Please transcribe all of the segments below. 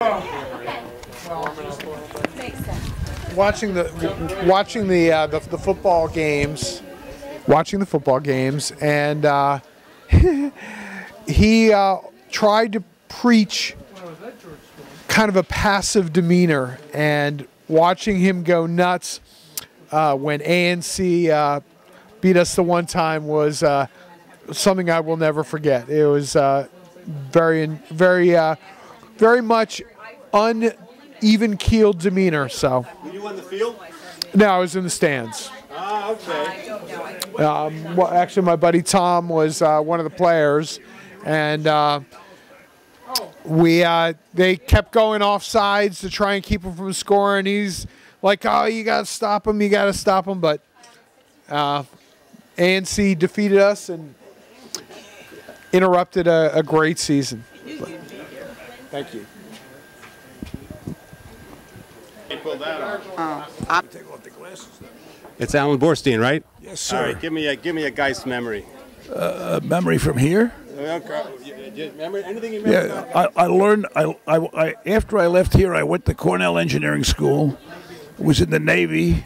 Watching the football games, and he tried to preach kind of a passive demeanor, and watching him go nuts when ANC beat us the one time was something I will never forget. It was very much uneven-keeled demeanor. So. Were you on the field? No, I was in the stands. Ah, okay. Well, actually, my buddy Tom was one of the players, and they kept going off sides to try and keep him from scoring. He's like, "Oh, you got to stop him! You got to stop him!" But ANC defeated us and interrupted a great season. Thank you. Pull that off. Take off the glasses. It's Alan Borstein, right? Yes, sir. All right, give me a Geiss memory. Memory from here? Remember anything you remember? Yeah, I learned. I after I left here, I went to Cornell Engineering School. Was in the Navy.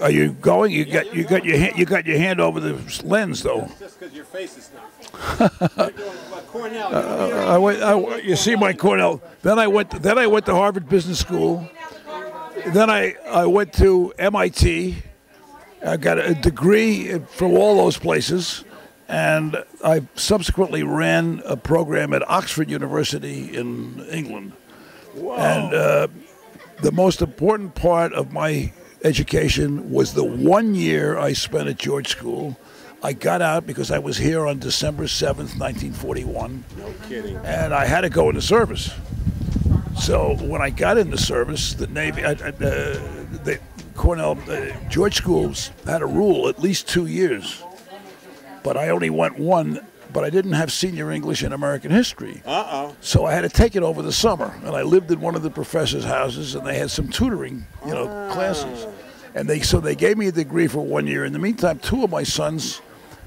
Are you going? You got your hand over the lens though. Just because your face is not. Cornell. You see my Cornell. Then I went to Harvard Business School. Then I went to MIT. I got a degree from all those places, and I subsequently ran a program at Oxford University in England. Wow. And the most important part of my education was the 1 year I spent at George School. I got out because I was here on December 7th, 1941. No kidding. And I had to go into service. So when I got into service, the Navy, George Schools had a rule at least 2 years. But I only went one, but I didn't have senior English and American history. Uh-oh. So I had to take it over the summer. And I lived in one of the professors' houses, and they had some tutoring, classes. And they gave me a degree for 1 year. In the meantime, two of my sons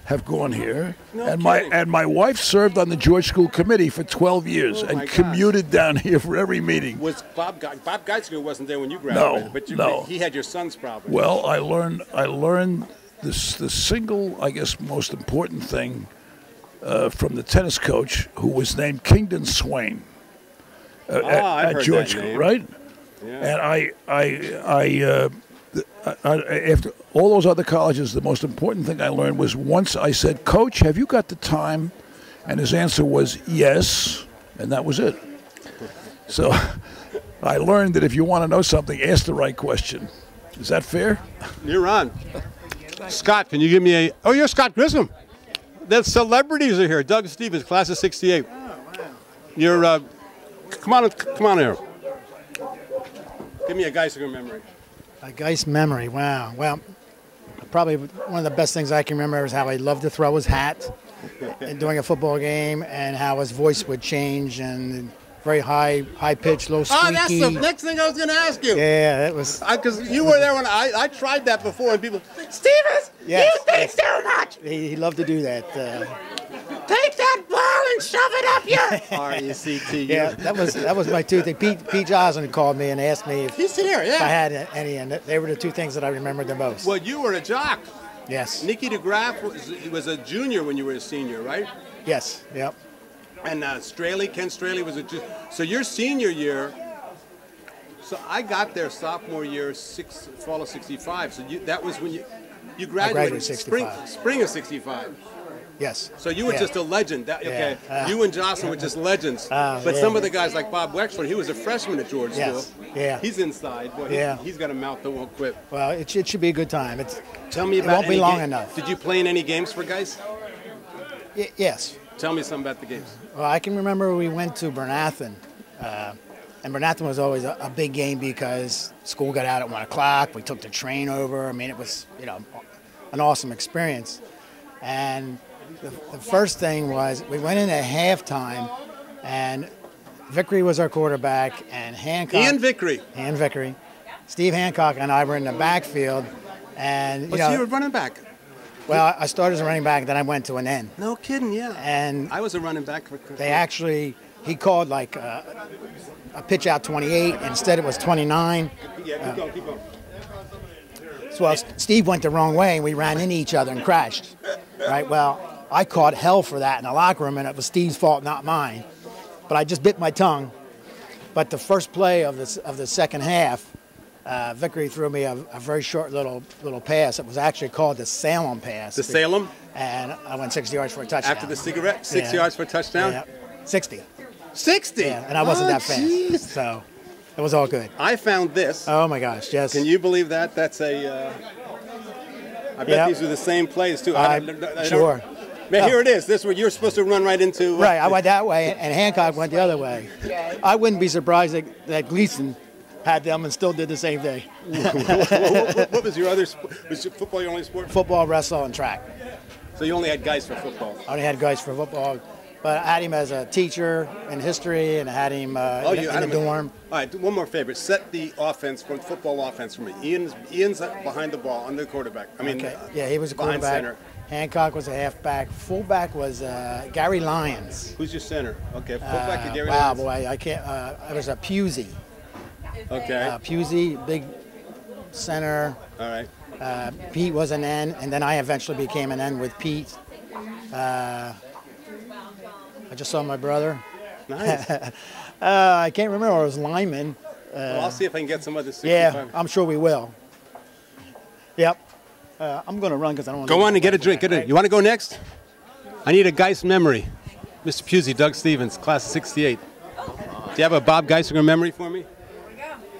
have gone here, and my wife served on the George School Committee for 12 years and commuted down here for every meeting. Was Bob Geissinger wasn't there when you graduated? No. He had your sons probably. Well, I learned the single, I guess, most important thing from the tennis coach who was named Kingdon Swain at George School, right? Yeah. And after all those other colleges, the most important thing I learned was once I said, "Coach, have you got the time?" And his answer was yes, and that was it. So I learned that if you want to know something, ask the right question. Is that fair? You're on. Scott, can you give me a... Oh, you're Scott Grissom. The celebrities are here. Doug Stevens, class of 68. Oh, wow. You're... come on here. Give me a Geissinger memory. A Geiss memory, wow. Well, probably one of the best things I can remember is how he loved to throw his hat during a football game, and how his voice would change, and very high pitch, low squeaky. Oh, that's the next thing I was going to ask you. Yeah, it was. Because you were there when I tried that before, and people, Stevens, yes, you think so much. He loved to do that. Take that ball and shove it up your R-E-C-T. Yeah, that was my two things. Pete Joslin called me and asked me if I had any, and they were the two things that I remembered the most. Well, you were a jock. Yes. Nicky DeGraff was a junior when you were a senior, right? Yes. Yep. And Ken Straley was so your senior year. So I got there sophomore year, fall of '65. So that was when you graduated spring of '65. Yes. So you were just a legend. Okay. You and Jocelyn were just legends. But some of the guys like Bob Wexler, he was a freshman at George School. Yeah. He's inside. Boy, he's got a mouth that won't quit. Well, it should be a good time. Tell me about it. Won't be long enough. Did you play in any games for Geiss? Yes. Tell me something about the games. Well, I can remember we went to Bernathen. And Bernathen was always a big game because school got out at 1 o'clock. We took the train over. I mean, it was, an awesome experience. And the first thing was we went in at halftime, and Vickery was our quarterback, and Hancock. Ian Vickery. Steve Hancock and I were in the backfield, and you were running back. Well, I started as a running back, then I went to an end. No kidding, yeah. And I was a running back. They actually he called like a pitch out 28. Instead, it was 29. Yeah, keep going. So Steve went the wrong way, and we ran into each other and crashed. Right. Well, I caught hell for that in the locker room, and it was Steve's fault, not mine. But I just bit my tongue. But the first play of the second half, Vickery threw me a very short little pass. It was actually called the Salem pass. The Salem? And I went 60 yards for a touchdown. After the cigarette? 6 yards for a touchdown? Yeah. 60. 60? Yeah, and I wasn't that fast. Geez. So it was all good. I found this. Oh, my gosh, yes. Can you believe that? That's a... I bet these are the same plays, too. Sure. Man, here it is. This is what you're supposed to run right into. Right, I went that way, and Hancock went the other way. I wouldn't be surprised that Gleason had them and still did the same thing. What was your other sport? Was football your only sport? Football, wrestle, and track. So you only had guys for football? I only had guys for football, but I had him as a teacher in history, and I had him in the dorm. All right, one more favor. Set the offense, football offense for me. Ian's behind the ball, under the quarterback. Yeah, he was a behind quarterback. Center. Hancock was a halfback. Fullback was Gary Lyons. Who's your center? Okay, fullback is Gary wow, Lyons. boy, I can't. It was a Pusey. Okay. Pusey, big center. All right. Pete was an N, and then I eventually became an N with Pete. I just saw my brother. Nice. I can't remember. It was Lyman. Well, I'll see if I can get some other 65. Yeah, I'm sure we will. Yep. I'm going to run because I don't want to... Go on and get a drink. You want to go next? I need a Geiss memory. Mr. Pusey, Doug Stevens, class of 68. Do you have a Bob Geissinger memory for me?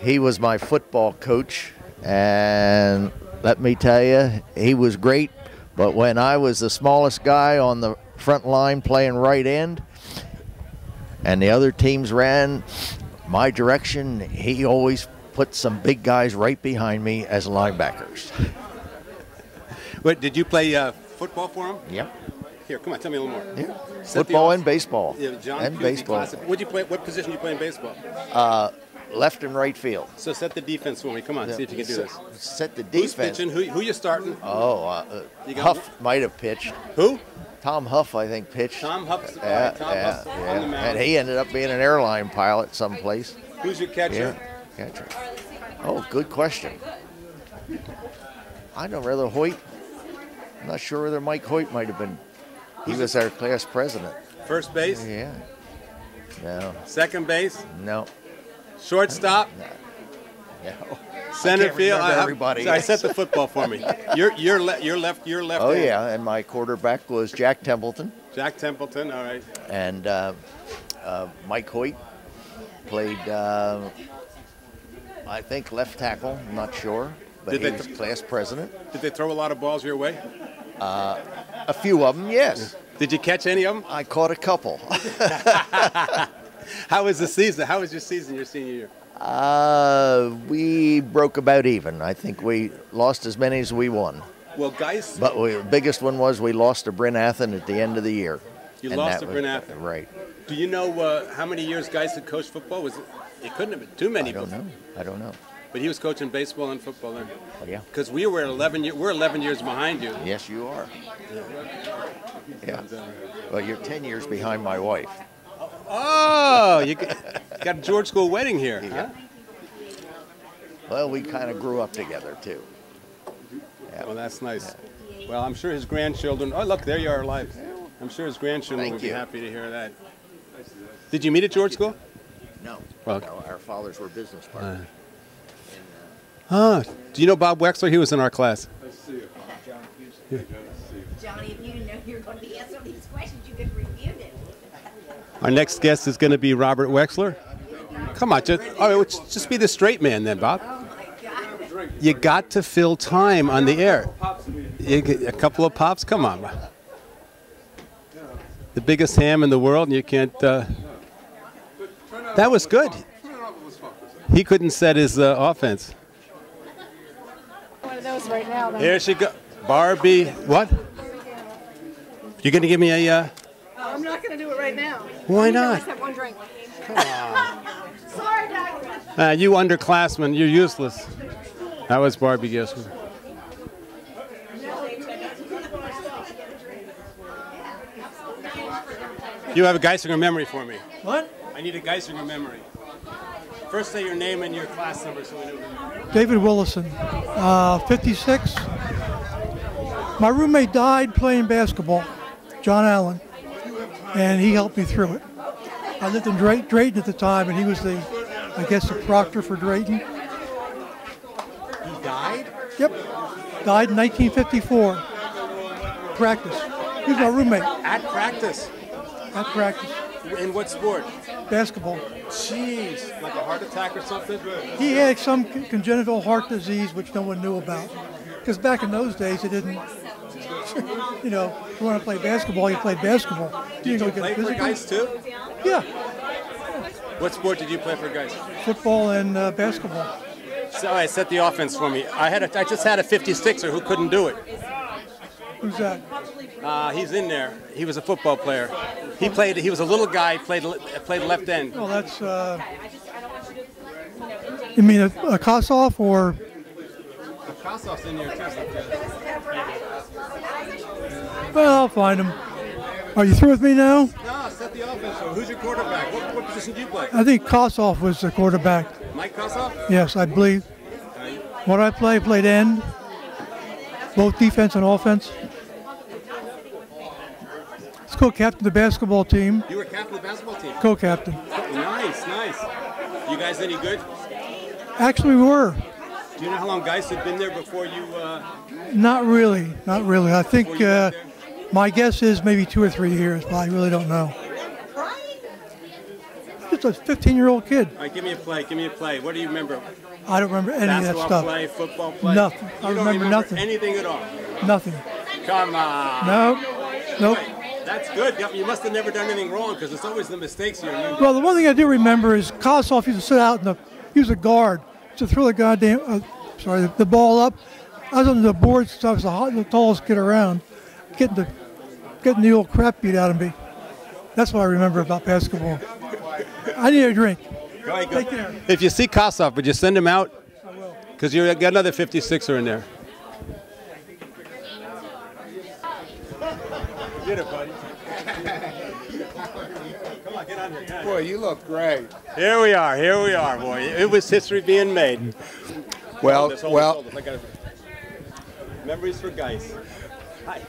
He was my football coach, and let me tell you, he was great. But when I was the smallest guy on the front line playing right end, and the other teams ran my direction, he always put some big guys right behind me as linebackers. What, did you play football for him? Yep. Here, come on, tell me a little more. Yeah. Football and baseball. Yeah, John and Pusey, baseball. What position do you play in baseball? Left and right field. So set the defense for me. Come on, see if you can do this. Set the Who's defense. pitching? Who you starting? Huff might have pitched. Who? Tom Huff, I think, pitched. Tom Huff's Huff's yeah. on the mound. And he ended up being an airline pilot someplace. Who's your catcher? Yeah, catcher. Oh, good question. I don't know whether Hoyt. I'm not sure whether Mike Hoyt might have been. He was our class president. First base? Yeah. No. Second base? No. Shortstop? No. Center field? Everybody. I set the football for me. You're left. Oh yeah, and my quarterback was Jack Templeton. Jack Templeton, all right. And Mike Hoyt played, I think, left tackle. I'm not sure, but he was class president. Did they throw a lot of balls your way? A few of them, yes. Did you catch any of them? I caught a couple. How was the season? How was your season your senior year? We broke about even. I think we lost as many as we won. Well, guys. But the biggest one was we lost to Bryn Athyn at the end of the year. You lost to Bryn Athyn. Right. Do you know how many years guys had coached football? It couldn't have been too many. I don't know. But he was coaching baseball and football then. Oh, yeah. Because we're 11 years behind you. Yes, you are. Yeah. Well, you're 10 years behind my wife. Oh, you got a George School wedding here, yeah. Huh? Well, we kind of grew up together, too. Yeah. Well, that's nice. Well, I'm sure his grandchildren... Oh, look, there you are alive. I'm sure his grandchildren would be happy to hear that. Did you meet at George School? No. Well, no, our fathers were business partners. Do you know Bob Wexler? He was in our class. Johnny, if you didn't know you were going to be answering these questions, you could review it. Our next guest is going to be Robert Wexler. Come on, just be the straight man then, Bob. Oh, my God. You got to fill time on the air. A couple of pops? Come on. The biggest ham in the world, and you can't... That was good. He couldn't set his offense. One of those right now. Then. Here she goes. Barbie, what? You're going to give me a... I'm not going to do it right now. Why not? I just have one drink. Come on. Sorry, Doug. You underclassmen, you're useless. That was Barbie Gissler. You have a Geissinger memory for me. What? I need a Geissinger memory. First say your name and your class number so we know who you are. David Willison, 56. My roommate died playing basketball, John Allen, and he helped me through it. I lived in Drayton at the time, and he was the proctor for Drayton. He died? Yep. Died in 1954. Practice. He was my roommate. At practice? At practice. In what sport? Basketball. Jeez. Like a heart attack or something? He had some congenital heart disease which no one knew about. Because back in those days, it didn't, you know, if you want to play basketball, you played basketball. Did you play for Geiss too? Yeah. What sport did you play for Geiss? Football and basketball. So I set the offense for me. I just had a 56er who couldn't do it. Who's that? He's in there. He was a football player. He was a little guy. Played left end. Well, that's. You mean a Kossoff or? Kossoff's in there too. Well, I'll find him. Are you through with me now? No, set the offense. So who's your quarterback? What position do you play? I think Kossoff was the quarterback. Mike Kossoff? Yes, I believe. What I played end, both defense and offense. Let's co-captain the basketball team. You were captain of the basketball team? Co-captain. Nice, nice. You guys any good? Actually, we were. Do you know how long Geiss had been there before you? Not really. I think my guess is maybe 2 or 3 years, but I really don't know. Just a 15-year-old kid. All right, give me a play. What do you remember? I don't remember any of that stuff. Basketball play, football play? Nothing. I remember nothing. Anything at all? Nothing. Come on. Nope. That's good. You must have never done anything wrong because it's always the mistakes you remember. Well, the one thing I do remember is Kossoff used to sit out he was a guard, to throw the the ball up. I was on the boards, so I was the tallest kid around, getting the old crap beat out of me. That's what I remember about basketball. I need a drink. Go ahead, Take care. If you see Kossoff, would you send him out? I will. Because you got another 56er in there. Get it, buddy. Come on, get on here. Boy, you look great. Here we are, boy. It was history being made. Well, hold this. Memories for Geiss. Hi.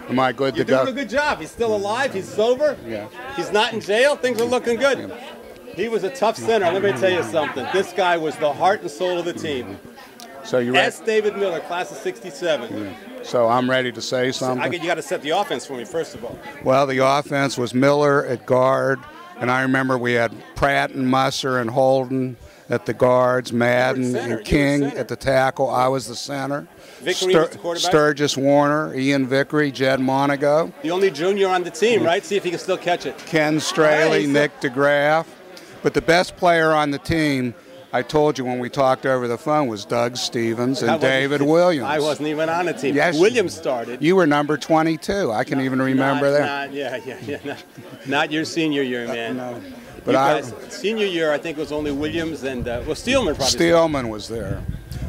Am I good You're to go? doing a good job. He's still alive. He's sober. Yeah. He's not in jail. Things are looking good. Yeah. He was a tough center. Let me tell you something. This guy was the heart and soul of the team. So you ready? S. David Miller, class of '67. Yeah. So I'm ready to say something. You got to set the offense for me first of all. Well, the offense was Miller at guard, and I remember we had Pratt and Musser and Holden at the guards, Madden and King at the tackle. I was the center. Vickery was the quarterback? Sturgis Warner, Ian Vickery, Jed Monago. The only junior on the team, right? See if he can still catch it. Ken Straley, Nick DeGraff. But the best player on the team, I told you when we talked over the phone, was Doug Stevens and David Williams. I wasn't even on the team. Yes, Williams started. You were number 22. I can even remember that. Not your senior year, man. No. But senior year, I think it was only Williams and Steelman probably. Steelman was there.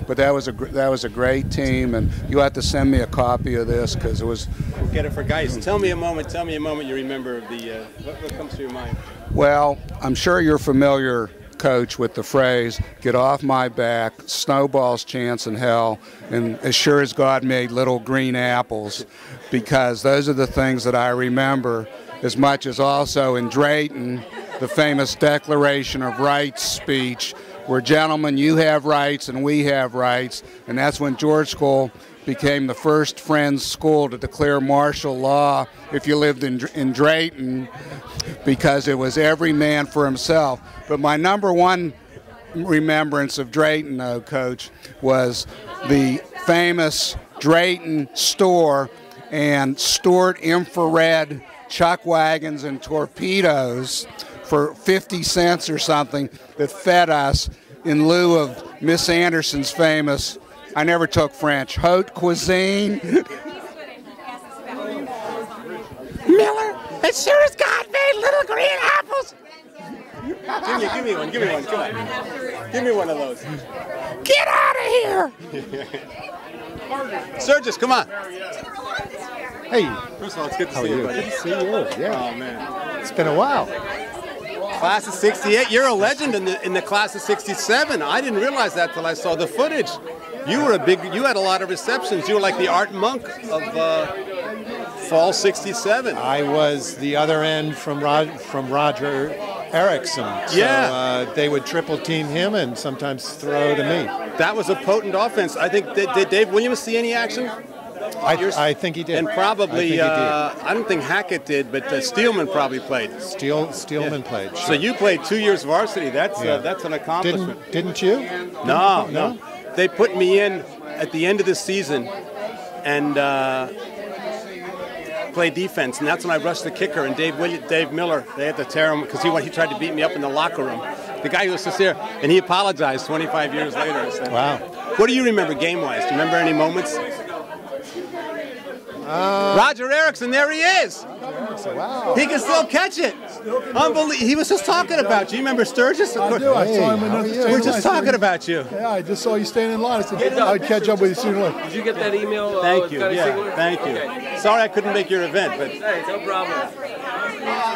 But that was a great team, and you have to send me a copy of this because it was. We'll get it for Geiss. Tell me a moment you remember of the what comes to your mind. Well, I'm sure you're familiar, Coach, with the phrase "Get off my back, snowball's chance in hell," and as sure as God made little green apples, because those are the things that I remember, as much as also in Drayton, the famous Declaration of Rights speech. Where, gentlemen, you have rights and we have rights, and that's when George School became the first Friends school to declare martial law if you lived in Drayton, because it was every man for himself. But my number one remembrance of Drayton, though, Coach, was the famous Drayton store and Stewart infrared chuck wagons and torpedoes for 50 cents or something that fed us in lieu of Miss Anderson's famous, I never took French, haute cuisine. Miller, as sure as God made little green apples. Give me one, come on. Give me one of those. Get out of here! Sturgis, come on. Hey. First of all, it's good to How see are you, you? buddy. Good to see you. Yeah. Oh, man. It's been a while. Class of 68. You're a legend in the class of 67. I didn't realize that till I saw the footage. You had a lot of receptions. You were like the Art Monk of fall 67. I was the other end from Roger Erickson. So, Yeah. they would triple team him and sometimes throw to me. That was a potent offense. I think, did Dave Williams see any action? I think he did. And probably, I I don't think Hackett did, but Steelman probably played. Steelman played. So you played 2 years varsity. That's an accomplishment. Didn't you? No. They put me in at the end of the season and played defense, and that's when I rushed the kicker. And Dave Miller, they had to tear him because he tried to beat me up in the locker room. The guy who was just there, and he apologized 25 years later. So. Wow. What do you remember game-wise? Do you remember any moments? Roger Erickson, there he is. Wow. He can still catch it. Unbelievable. He was just talking about you. You remember Sturgis? I do. I saw him in the We're just talking about you. Yeah, I just saw you standing in line. I said, I'd catch up with you sooner. Did you get that email? Thank you. Yeah, thank you. Okay. Sorry I couldn't make your event, but Hey, no problem.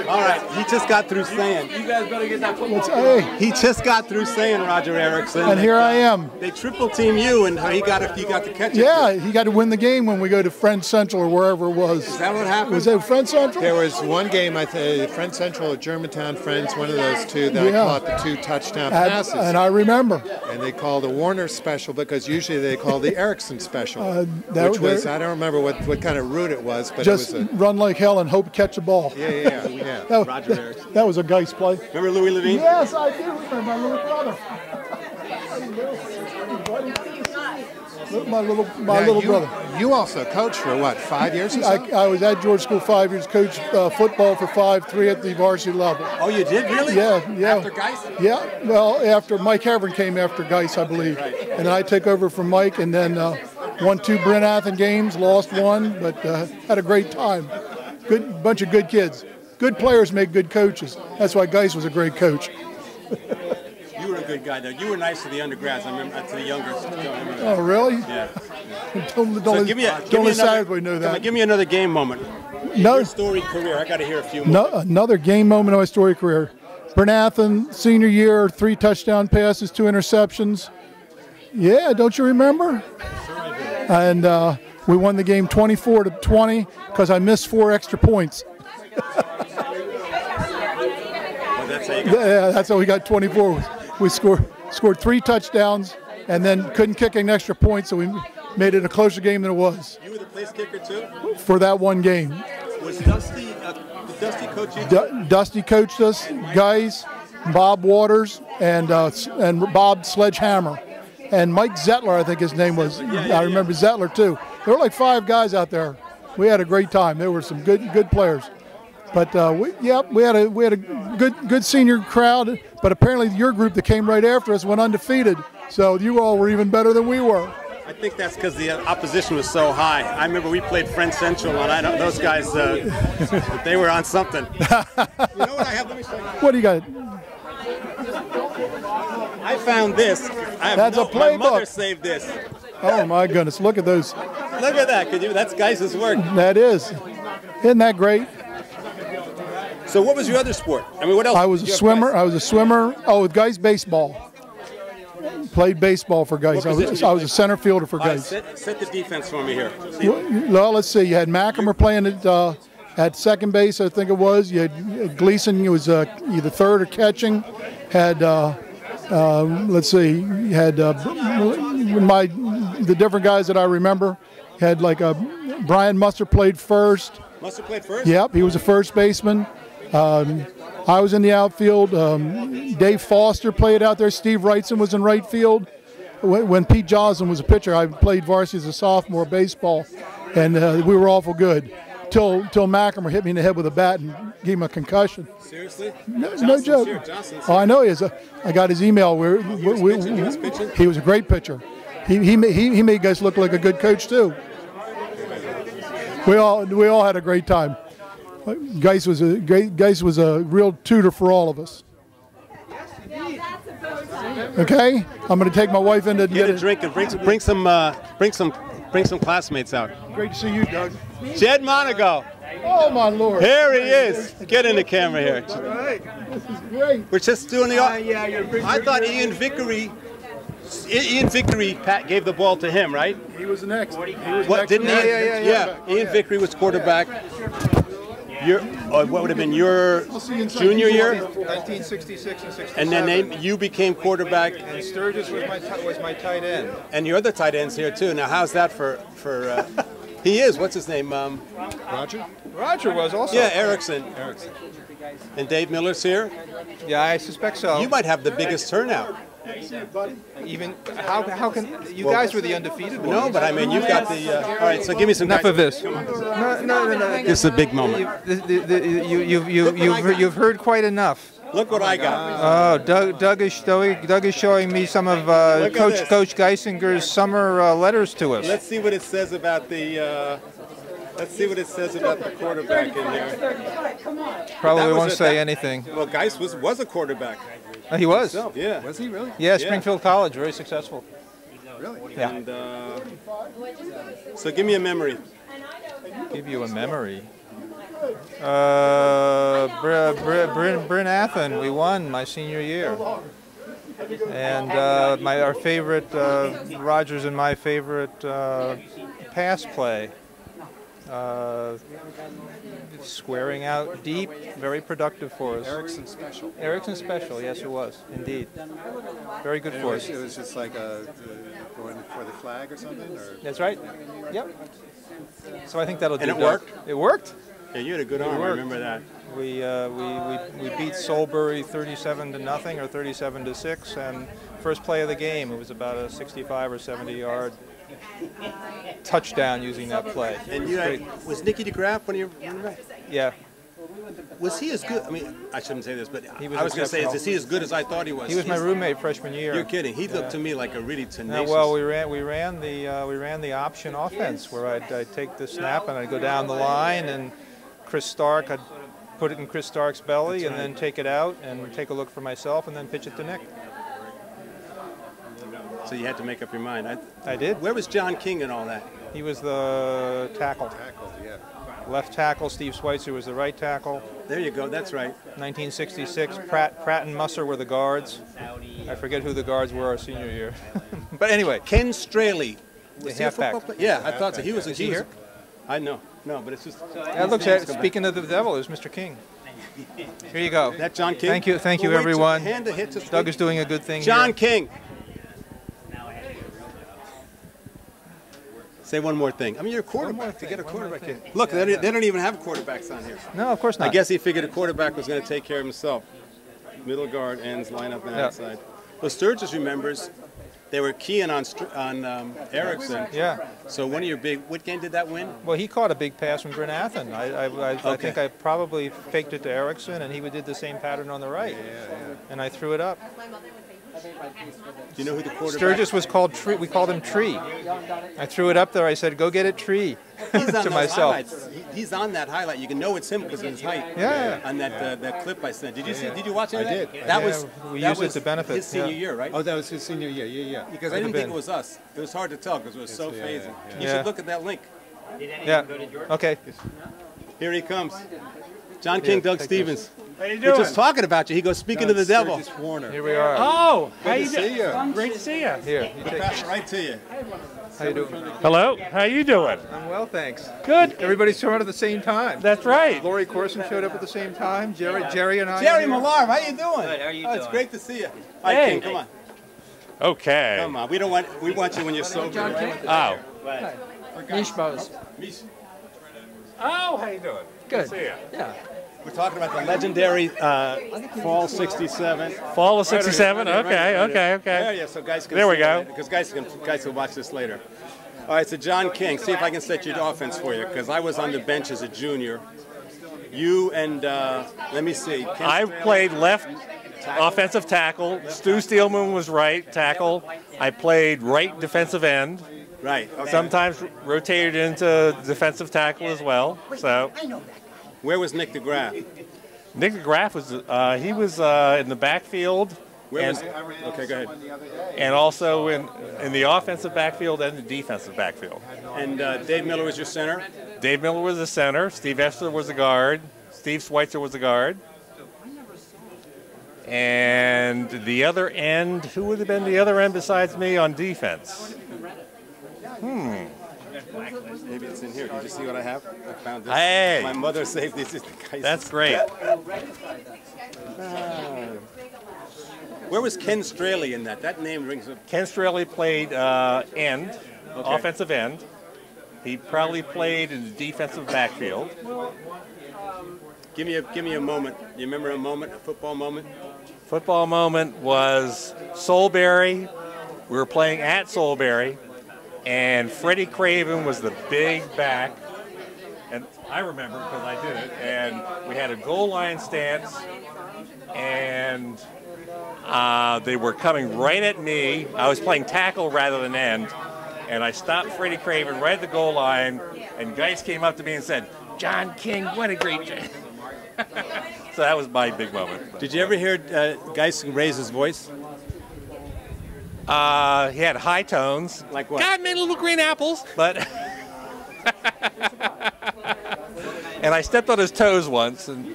all right. He just got through saying. You guys better get that football. Hey. He just got through saying, Roger Erickson. And here I am. They triple team you, and he got to catch it. Yeah, he got to win the game when we go to Friend Central or wherever it was. Is that what happened? Was it Friend Central? There was one game, Friend Central or Germantown Friends, one of those two, that I caught the 2 touchdown passes. And I remember. And they called a Warner special because usually they call the Erickson special, that which was, I don't remember what kind of route it was, but just it was run like hell and hope to catch a ball. Yeah. Roger Erickson. That was a Geiss play. Remember Louis Levine? Yes, I do remember my little brother. My little brother. You also coached for what, 5 years or so? I was at George School 5 years, coached football for 5, 3 at the varsity level. Oh, you did, really? Yeah. After Geiss? Yeah, well, after Mike Havern came after Geiss, I believe. Right. And I took over from Mike and then won 2 Brent Athens games, lost 1, but had a great time. Bunch of good kids. Good players make good coaches. That's why Geiss was a great coach. You were a good guy, though. You were nice to the undergrads. I remember to the younger. Oh, really? Yeah. Don't give me let Saturday know that. Give me another game moment. Your storied career. I got to hear a few more. Another game moment of my storied career. Brent Athens, senior year, 3 touchdown passes, 2 interceptions. Yeah, don't you remember? Sure I do. And we won the game 24-20 because I missed 4 extra points. That's how we got 24. We scored 3 touchdowns and then couldn't kick an extra point, so we made it a closer game than it was. You were the place kicker too? For that one game. Was Dusty, did Dusty coach you? Dusty coached us, guys, Bob Waters, and Bob Sledgehammer. And Mike Zettler, I think his name was. I remember Zettler too. There were like 5 guys out there. We had a great time. There were some good players. But we had a good senior crowd. But apparently your group that came right after us went undefeated. So you all were even better than we were. I think that's because the opposition was so high. I remember we played Friend Central, and those guys, they were on something. You know what I have? Let me show you. What do you got? I found this. That's a playbook. My mother saved this. Oh my goodness! Look at those. Look at that. That's Geiss's work. That is. Isn't that great? So what was your other sport? I mean, what else? I was a swimmer. Oh, with Geiss baseball. Played baseball for Geiss. I was a center fielder for Geiss. Set the defense for me here. Well, let's see. You had McAmer playing at second base, I think it was. You had Gleason, who was either third or catching. Had let's see. You had the different guys that I remember. Had like Brian Muster played first. Muster played first? Yep, he was a first baseman. I was in the outfield. Dave Foster played out there. Steve Wrightson was in right field. When Pete Joslin was a pitcher, I played varsity as a sophomore baseball, and we were awful good. Till McAmer hit me in the head with a bat and gave him a concussion. Seriously? No joke. Oh, I know he is. I got his email. He was a great pitcher. He made guys look like a good coach too. We all had a great time. Geiss was a real tutor for all of us. Okay, I'm going to take my wife in to get a drink and bring some Bring some classmates out. Great to see you, Doug. Jed Monaco. Oh, my Lord. Here he is. Get in the camera here. This is great. We're just doing the. Yeah, you're big. I thought Ian Vickery. Pat gave the ball to him, right? He was the next. He was What next didn't to he? me. Yeah. Ian Vickery was quarterback. What would have been your junior year? 1966 and 67. And then you became quarterback. And Sturgis was my tight end. And your other tight end's here too. Now, how's that for? He is. What's his name? Roger? Roger was also. Yeah, Erickson. And Dave Miller's here. Yeah, I suspect so. You might have the biggest turnout. Even how can you guys were the undefeated ones? No, but I mean you've got the. All right, so give me some. Enough of this. No. This is a big moment. You've heard quite enough. Look what I got. Oh, Doug is showing me some of Coach Geissinger's summer letters to us. Let's see what it says about the. Let's see what it says about the quarterback in there. Probably won't say anything. Well, Geiss was a quarterback. He was. Himself, yeah. Was he really? Yeah, Springfield College, very successful. Really? Yeah. And, so give me a memory. Give you a memory. Bryn Athen, we won my senior year. And our favorite, Rogers and my favorite pass play. Squaring out deep, very productive for us. Erickson special. Erickson special, yes it was, indeed. Very good for us. It was just like going for the flag or something? Or? That's right. Yep. So I think that'll do. And it worked? It worked. Yeah, you had a good arm, I remember that. We beat Soulbury 37-0 or 37-6, and first play of the game, it was about a 65 or 70-yard touchdown using that play. And was Nicky DeGraff one of your running backs? Yeah. Was he as good? I mean, I shouldn't say this, but He was I was going to say, exceptional. is he as good as I thought he was? He was my roommate freshman year. You're kidding. He looked to me like a really tenacious. Well, we ran the option offense where I'd take the snap and I'd go down the line, and Chris Stark, I'd put it in Chris Stark's belly and then take it out and take a look for myself and then pitch it to Nick. So you had to make up your mind. I did. Where was John King and all that? He was the tackle. Yeah. Left tackle. Steve Schweitzer was the right tackle. There you go. That's right. 1966. Pratt and Musser were the guards. I forget who the guards were our senior year. But anyway. Ken Straley. The halfback. Yeah, I thought so. He was. Is he here? I know. No, but it's just. That looks at. Speaking of the devil, is Mr. King. Here you go. That John King. Thank you, everyone. Doug is doing a good thing. John here. King. Say one more thing. I mean, you're a quarterback. To get a quarterback in. Look, they don't even have quarterbacks on here. No, of course not. I guess he figured a quarterback was going to take care of himself. Middle guard, ends, line up, and outside. Well, Sturgis remembers they were keying on Erickson. Yeah. So one of your what game did that win? Well, he caught a big pass from Bryn Athen. I think I probably faked it to Erickson, and he did the same pattern on the right. Yeah. And I threw it up. Do you know who the quarterback? Sturgis was called Tree. We called him Tree. I threw it up there. I said, "Go get it, Tree," He's on to those myself. highlights. He's on that highlight. You can know it's him because of his height. Yeah. On that clip I sent. Did you see? Did you watch it? I did. That Yeah, was. we that used it was to benefit, his senior yeah. year, right? Oh, that was his senior year. Yeah. Because I didn't think it was us. It was hard to tell because it was so phasing. You Yeah. should look at that link. Yeah. Okay. Here he comes. John King, Doug take Stevens. How you We're doing? just talking about you. He goes, speaking to the devil. Here we are. Oh, how Good you to see doing? you. Great to see you. Here. You take Pass it right to you. How you doing? Hello. How you doing? I'm well, thanks. Good. Everybody showed up at the same time. That's right. Lori Corson showed up at the same time. Jerry and I. Jerry Millar, how you doing? Good, how you It's doing? great to see you. All right, Hey. King, come on. Okay. Come on. We want you when you're sober. Oh. Mishbos. Oh, how you doing? Good. To see you. Yeah. We're talking about the legendary Fall '67. Fall of '67. Okay. Yeah. So guys can There we see go. that, because guys will watch this later. All right. So John King, see if I can set your offense for you because I was on the bench as a junior. You and let me see. Ken I Straley. played left offensive tackle. Stu Steelman was right tackle. I played right defensive end. Right. Okay. Sometimes rotated into defensive tackle as well. So. Where was Nick DeGraff? Nick DeGraff was in the backfield Where And- was? Okay, go ahead. And also in the offensive backfield and the defensive backfield. And Dave Miller was your center. Dave Miller was the center. Steve Essler was the guard. Steve Schweitzer was the guard. And the other end, who would have been the other end besides me on defense? Maybe it's in here. Did you see what I have? I found this. Hey. My mother saved this. That's great. Where was Ken Straley in that? That name rings a... Ken Straley played end, Okay. offensive end. He probably played in the defensive backfield. Give me a moment. You remember a moment, a football moment? Football moment was Soulberry. We were playing at Soulberry, and Freddie Craven was the big back. And I remember because I did it. And we had a goal line stance, and they were coming right at me. I was playing tackle rather than end, and I stopped Freddie Craven right at the goal line, and Geiss came up to me and said, "John King, what a great job." So that was my big moment. Did you ever hear Geiss raise his voice? He had high tones. Like what? God made little green apples, but and I stepped on his toes once, and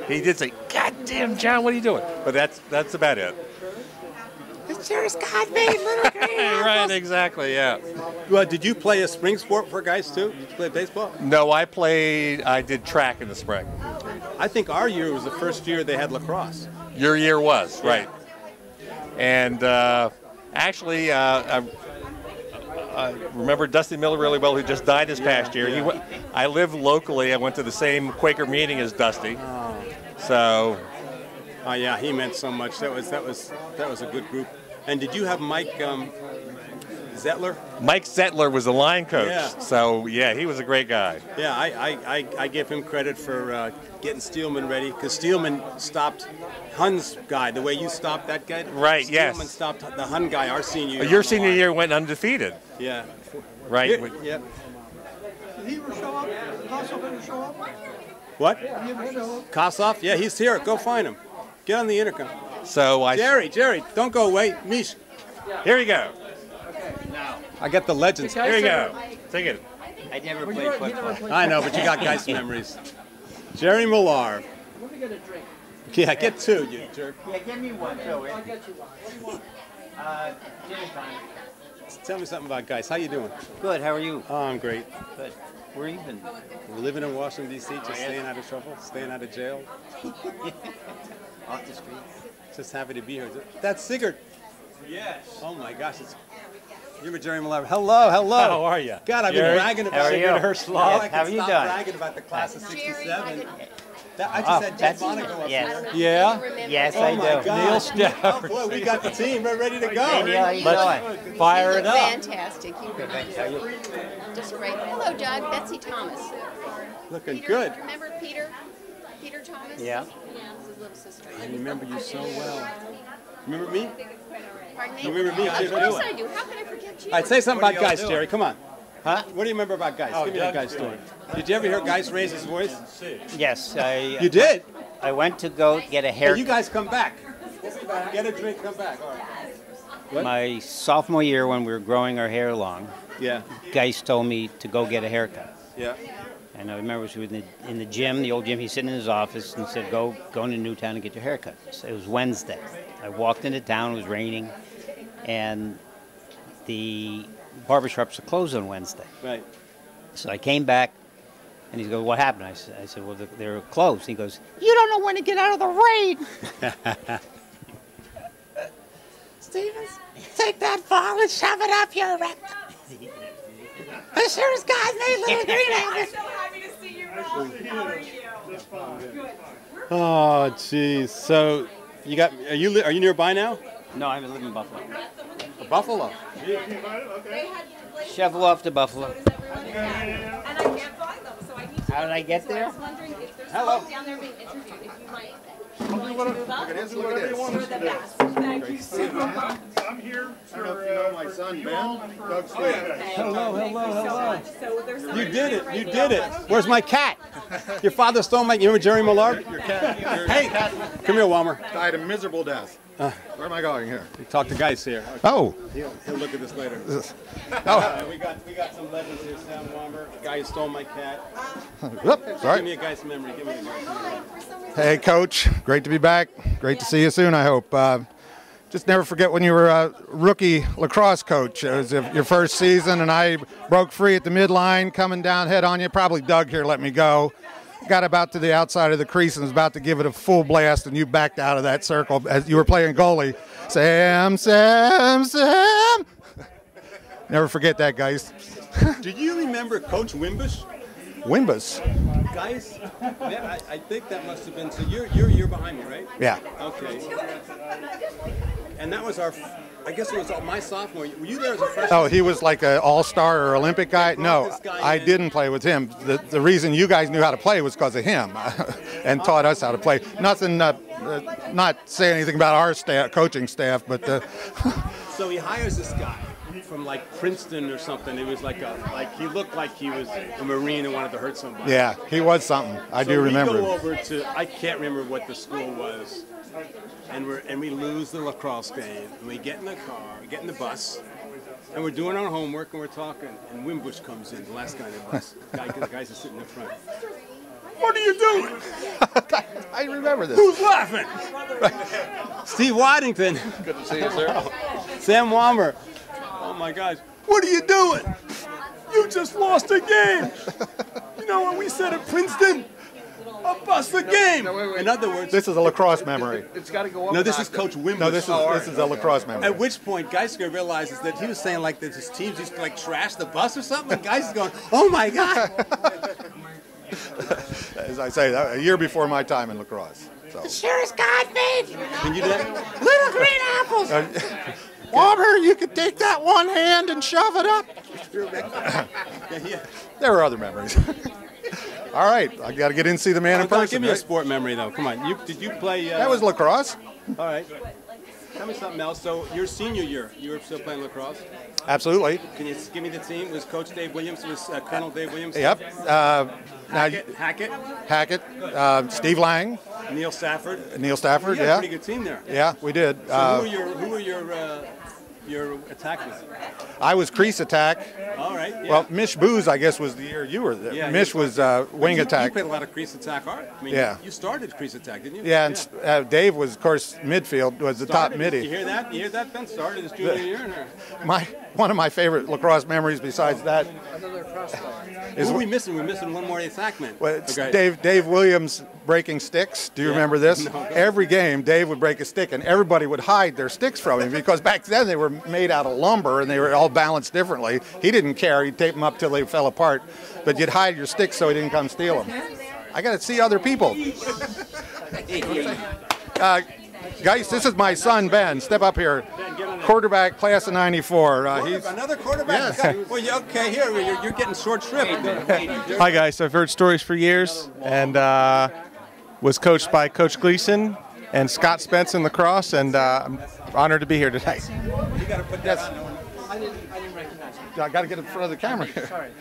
he did say, "God damn, John, what are you doing?" But that's about it. It sure as God made little green apples. Right, exactly, yeah. Well, did you play a spring sport for Geiss too? Did you play baseball? No, I did track in the spring. I think our year was the first year they had lacrosse. Your year was, right. And actually, I remember Dusty Miller really well, who just died this past year. I live locally. I went to the same Quaker meeting as Dusty. So, oh yeah, he meant so much. That was a good group. And did you have Mike Zettler? Mike Zettler was the line coach. Yeah. So yeah, he was a great guy. Yeah, I give him credit for getting Steelman ready, because Steelman stopped Hunn's guy the way you stopped that guy. Right, yes. Steelman stopped the Hun guy our senior year. Your senior year went undefeated. Yeah. Right. Here, yeah. Did he ever show up? Kossoff ever show up? What? Did he ever show up? Kossoff? Yeah, he's here. Go find him. Get on the intercom. So Jerry, don't go away. Mish. Here we go. I got the legends. Here we go. Take it. I never played football. I know, but you got Geiss memories. Jerry Millar. Let me get a drink. Yeah, get two, you jerk. Yeah, give me one, Joey. I'll get you one. Dinner time. Tell me something about Geiss. How you doing? Good, how are you? Oh, I'm great. Good. Where you been? We're living in Washington, D.C., just staying out of trouble, staying out of jail. Off the street. Just happy to be here. That's Sigurd. Yes. Oh, my gosh. You remember Jerry Millar? Hello. How are you? God, I've been Jerry, bragging how about are you? Hirschlaw. How are you stop doing? bragging about the class of 67. I just Oh, had Jed that's- Monaco up yes. there. Yeah? Yes, I Oh, do. my God. Neil Stafford. Oh, boy, we got the team. We're ready to go. Hey, Neil, how you doing? Fire You it look up. fantastic. You really just great. Hello, Doug. Betsy Thomas. Looking Peter, good. Remember Peter? Peter Thomas? Yeah. His little sister. I remember you so well. Remember me? Pardon me? You remember me? Of course I do. How can I forget you? All right, say something What about are y'all Geiss, doing? Jerry. Come on. Huh? What do you remember about Geiss? Oh, Give me the Geiss story. Did you ever hear Geiss raise his voice? Yes, You did? I went to go get a Hey, haircut. you guys come back. Get a drink, come back. All right. What? My sophomore year, when we were growing our hair long, Yeah. Geiss told me to go get a haircut. Yeah. And I remember we were in the gym, the old gym. He's sitting in his office and said, go into Newtown and get your haircut. So it was Wednesday. I walked into town, it was raining, and the barbershops are closed on Wednesday. Right. So I came back, and he goes, what happened? I said, well, they're closed. He goes, you don't know when to get out of the rain. Stevens, take that ball and shove it up your rectum. As sure as God made little green apples. so happy to see you, Ralph. How are you? Good. Oh, jeez. So, are you nearby now? No, I live in Buffalo. Buffalo. Shovel off to Buffalo. And I can't find them, so I need to. How did I get there? I was wondering if there's someone down there being interviewed, if you might. Look at this. You're the best. Thank you so much. I'm here. I don't know if you know my son, Ben. Doug Stevens. Hello. So there's You did it. You did it. Where's my cat? Your father stole my. You remember Jerry Millard? Hey, come here, Walmer. Died a miserable death. Where am I going here? We talked to Geiss here. Okay. Oh. He'll look at this later. We got some legends here. Sam Walmer, the guy who stole my cat. Whoop, sorry. Give me a Geiss memory. Give me a Geiss memory. Hey, Coach. Great to be back. Great to see you soon, I hope. Just never forget when you were a rookie lacrosse coach. It was your first season, and I broke free at the midline, coming down head on you. Probably Doug here let me go. Got about to the outside of the crease and was about to give it a full blast, and you backed out of that circle as you were playing goalie. Sam, Sam, Sam. Never forget that, guys. Do you remember Coach Wimbush? Wimbush? Guys, I think that must have been. So you're behind me, right? Yeah. Okay. And that was I guess it was my sophomore. Were you there as a freshman? Oh, he was like an all-star or Olympic guy? No, I didn't play with him. The reason you guys knew how to play was because of him and taught us how to play. Nothing, not saying anything about our coaching staff, but... So he hires this guy from like Princeton or something. It was he looked like he was a Marine and wanted to hurt somebody. Yeah, he was something. I do remember. We go over to, I can't remember what the school was, and we lose the lacrosse game, and we get in the car, get in the bus, and we're doing our homework, and we're talking, and Wimbush comes in, the last guy in the bus. The guys are sitting in front. What are you doing? I remember this. Who's laughing? Steve Waddington. Good to see you, sir. Sam Walmer. Oh my gosh. What are you doing? You just lost a game. You know what we said at Princeton? I'll bust the game. No, wait. In other words, this is a lacrosse memory. It's got to go up. No, this is Coach Wimbush. No, this is a lacrosse memory. At which point, Geissinger realizes that he was saying like that his teams used to like trash the bus or something. And Geiss is going, oh my God. As I say, a year before my time in lacrosse. So. Sure as God made. Can you do that? Little green apples. Walter, you could take that one hand and shove it up. There were other memories. All right, I got to get in and see the man in person. Give me a sport memory though. Come on. Did you play? That was lacrosse. All right. Tell me something else. So your senior year, you were still playing lacrosse? Absolutely. Can you give me the team? Was Coach Dave Williams? Was Colonel Dave Williams? Yep. Hackett. Steve Lang. Neil Stafford. You had a pretty good team there. Yeah, we did. So who were your attackers? I was crease attack. All right. Yeah. Well, Mish Booz, I guess, was the year you were there. Yeah, Mish was wing attack. You played a lot of crease attack, art. I mean, yeah. You started crease attack, didn't you? Yeah, and Dave was, of course, midfield, was the top midi. You hear that? You hear that, Ben? Started his junior year? One of my favorite lacrosse memories besides that is who are we missing? We're missing one more attackman. Well, it's Dave Williams breaking sticks. Do you remember this? No, every game, Dave would break a stick, and everybody would hide their sticks from him because back then they were made out of lumber and they were all balanced differently. He didn't care. He'd tape them up till they fell apart, but you'd hide your sticks so he didn't come steal them. I got to see other people. Guys, this is my son, Ben. Step up here. Quarterback, class of 94. He's another quarterback? Yes. Well, okay, here, you're getting short shrift. Hi, guys. I've heard stories for years and was coached by Coach Gleason and Scott Spence in lacrosse, and I'm honored to be here tonight. You got to put that on. I didn't recognize you. I got to get in front of the camera here. Sorry.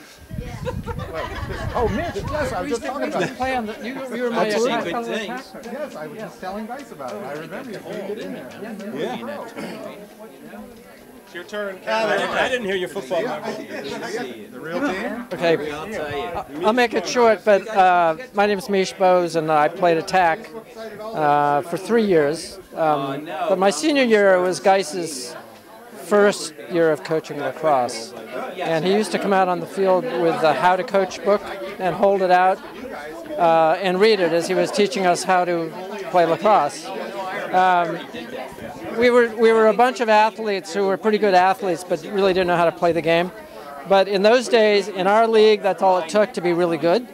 Oh, Mitch, yes, I was just talking about it. You were my attacker. Yes, I was just telling Geiss about it. I remember you. Get in there. Yeah. It's your turn. I didn't hear your football. The real team? Okay. I'll make it short, but my name is Mish Bose, and I played attack for 3 years. But my senior year was Geiss's first year of coaching lacrosse. And he used to come out on the field with the How to Coach book and hold it out and read it as he was teaching us how to play lacrosse. We were a bunch of athletes who were pretty good athletes but really didn't know how to play the game. But in those days, in our league, that's all it took to be really good.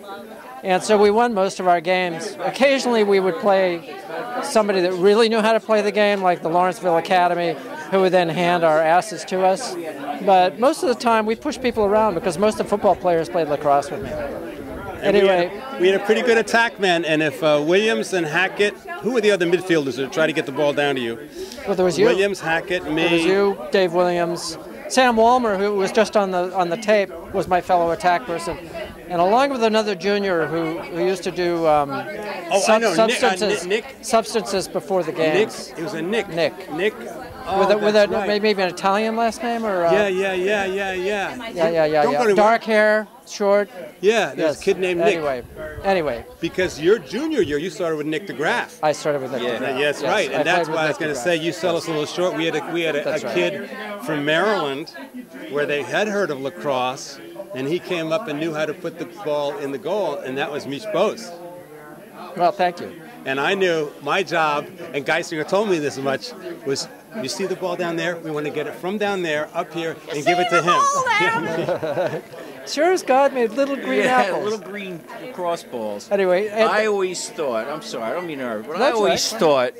And so we won most of our games. Occasionally we would play somebody that really knew how to play the game, like the Lawrenceville Academy, who would then hand our asses to us. But most of the time we pushed people around because most of the football players played lacrosse with me. Anyway, we had a pretty good attack man, and if Williams and Hackett, who were the other midfielders that tried to get the ball down to you? Well, there was you. Williams, Hackett, me. There was you, Dave Williams. Sam Walmer, who was just on the tape, was my fellow attack person. And along with another junior who used to do I know, substances before the games. It was a Nick. Nick. Oh, with that's right. maybe an Italian last name or Yeah. Don't go anywhere. Dark hair, short. Yeah, there's a kid named Nick. Anyway. Because your junior year, you started with Nick DeGraff. I started with Nick DeGraff. Yes, right. And that's why I was going to say you sell us a little short. We had a kid from Maryland where they had heard of lacrosse, and he came up and knew how to put the ball in the goal, and that was Mich Bose. Well, thank you. And I knew my job, and Geissinger told me this much, was you see the ball down there? We want to get it from down there up here and give it to him. Sure as God made little green apples. Little green lacrosse balls. Anyway, I always thought, I'm sorry, I don't mean to interrupt, but I That's always right. thought,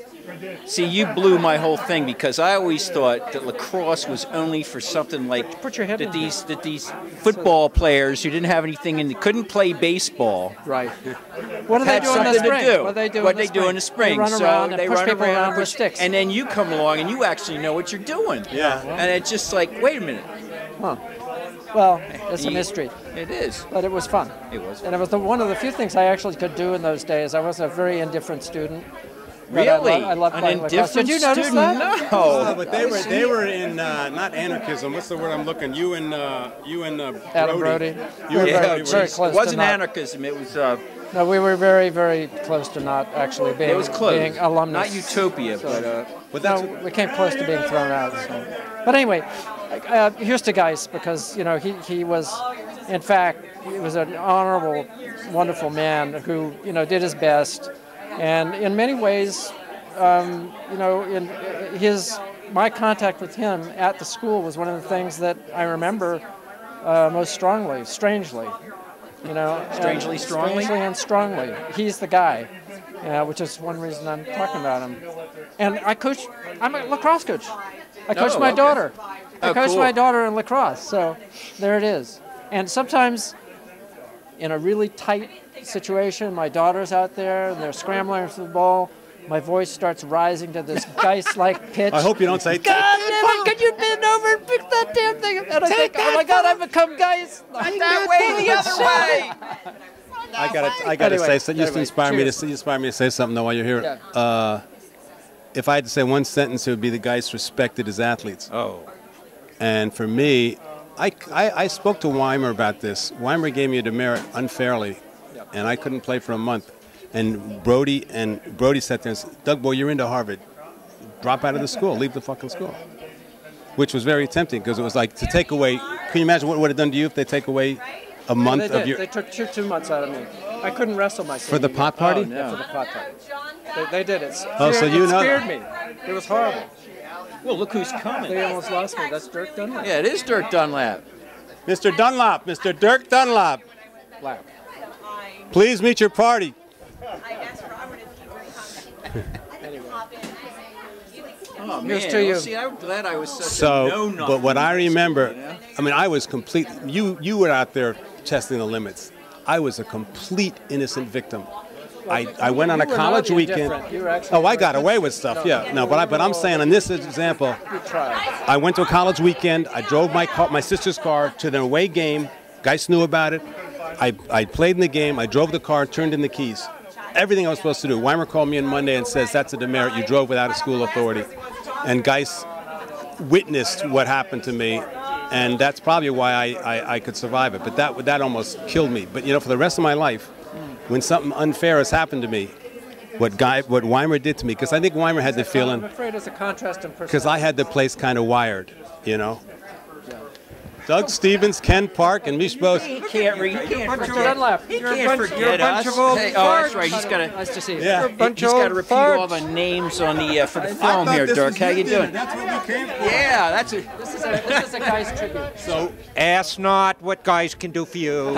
see, you blew my whole thing because I always thought that lacrosse was only for something like Put your head that these football players who didn't have anything and couldn't play baseball. Right. What do they had do in the something spring? to do. What do What they do in the spring. They run So around and they push run people around with push- sticks. And then you come along and you actually know what you're doing. Yeah. And it's just like, wait a minute. Huh. Well, it's a mystery. It is. But it was fun. It was. And it was one of the few things I actually could do in those days. I was a very indifferent student. But Really? I loved An playing lacrosse. Did indifferent you notice student? that? No. But they were in not anarchism. What's the word I'm looking? You and Adam Brody. You and Yeah, Brody it were- wasn't to not. anarchism. It was. No, we were very, very close to not actually being, It was close. being alumnus. Not utopia, but no, we came close to being thrown out. So. But anyway, here's to Geiss, because he was, in fact, he was an honorable, wonderful man who did his best, and in many ways, in my contact with him at the school was one of the things that I remember most strongly, strangely. Strangely, strongly? Strangely and strongly. He's the guy, which is one reason I'm talking about him. And I'm a lacrosse coach. I coach my daughter. I coach my daughter in lacrosse, so there it is. And sometimes in a really tight situation, my daughter's out there and they're scrambling for the ball. My voice starts rising to this Geiss-like pitch. I hope you don't say, God damn it, could you bend over and pick that damn thing? And I think, oh my God, I've become Geiss. Not that way, the other way. I gotta Anyway, say something. You inspire me to say something though while you're here. Yeah. If I had to say one sentence, it would be the Geiss respected his athletes. Oh. And for me, I spoke to Weimer about this. Weimer gave me a demerit unfairly, and I couldn't play for a month. And Brody sat there and said, Doug, boy, you're into Harvard. Drop out of the school. Leave the fucking school. Which was very tempting because it was like to take away. Can you imagine what it would have done to you if they take away a month they did. of your... They took two months out of me. I couldn't wrestle myself. For the pot party? Oh, no. Yeah, for the pot party. They did it. Oh, so you it know... scared me. It was horrible. Well, look who's coming. They almost lost me. That's Dirk Dunlap. Yeah, it is Dirk Dunlap. Mr. Dunlap, Mr. Dirk Dunlap. Please meet your party. Oh, Here's man. to you. Well, see, I'm glad I was such a no-nothing. But what I remember, you know? I mean, I was complete. You were out there testing the limits. I was a complete innocent victim. I went on a college weekend. Oh, I got away with stuff, yeah. No, but I'm saying in this example, I went to a college weekend. I drove my sister's car to the away game. Geiss knew about it. I played in the game. I drove the car, turned in the keys. Everything I was supposed to do. Weimer called me on Monday and says, that's a demerit. You drove without a school authority. And Geiss witnessed what happened to me, and that's probably why I could survive it. But that almost killed me. But, for the rest of my life, when something unfair has happened to me, what Weimer did to me, because I think Weimer had the feeling, I'm afraid it's a contrast in personality. because I had the place kind of wired, Doug Stevens, Ken Park, and Mich Bose. He can't forget. Dunlap. He You're a can't bunch- forget you're a bunch us. of old Hey, oh, that's farts. right. He's got to. Nice to see you. Yeah. You're a bunch He's of got to old repeat all the names on the for the film here, Dirk. How you doing? That's what we came for. Yeah, that's it. This is a Geiss tribute. So ask not what Geiss can do for you.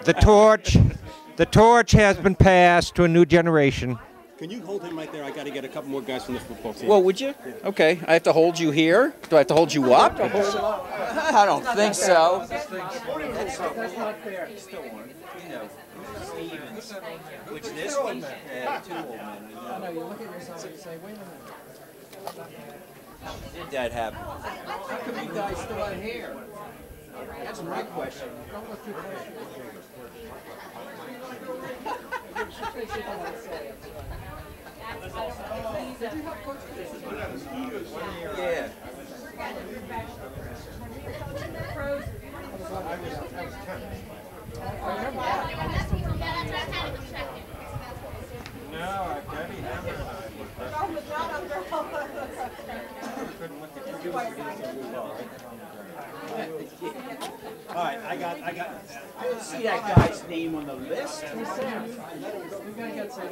The torch has been passed to a new generation. Can you hold him right there? I got to get a couple more guys from the football team. Well, would you? Okay. I have to hold you here. Do I have to hold you up? I don't think so. That's not fair. Stevens, which this one had 2 old men. No, you look at yourself and say, wait a minute. Did that happen? How come you guys still have hair? That's my question. Yeah. All right, I got. I don't see that guy's name on the list. I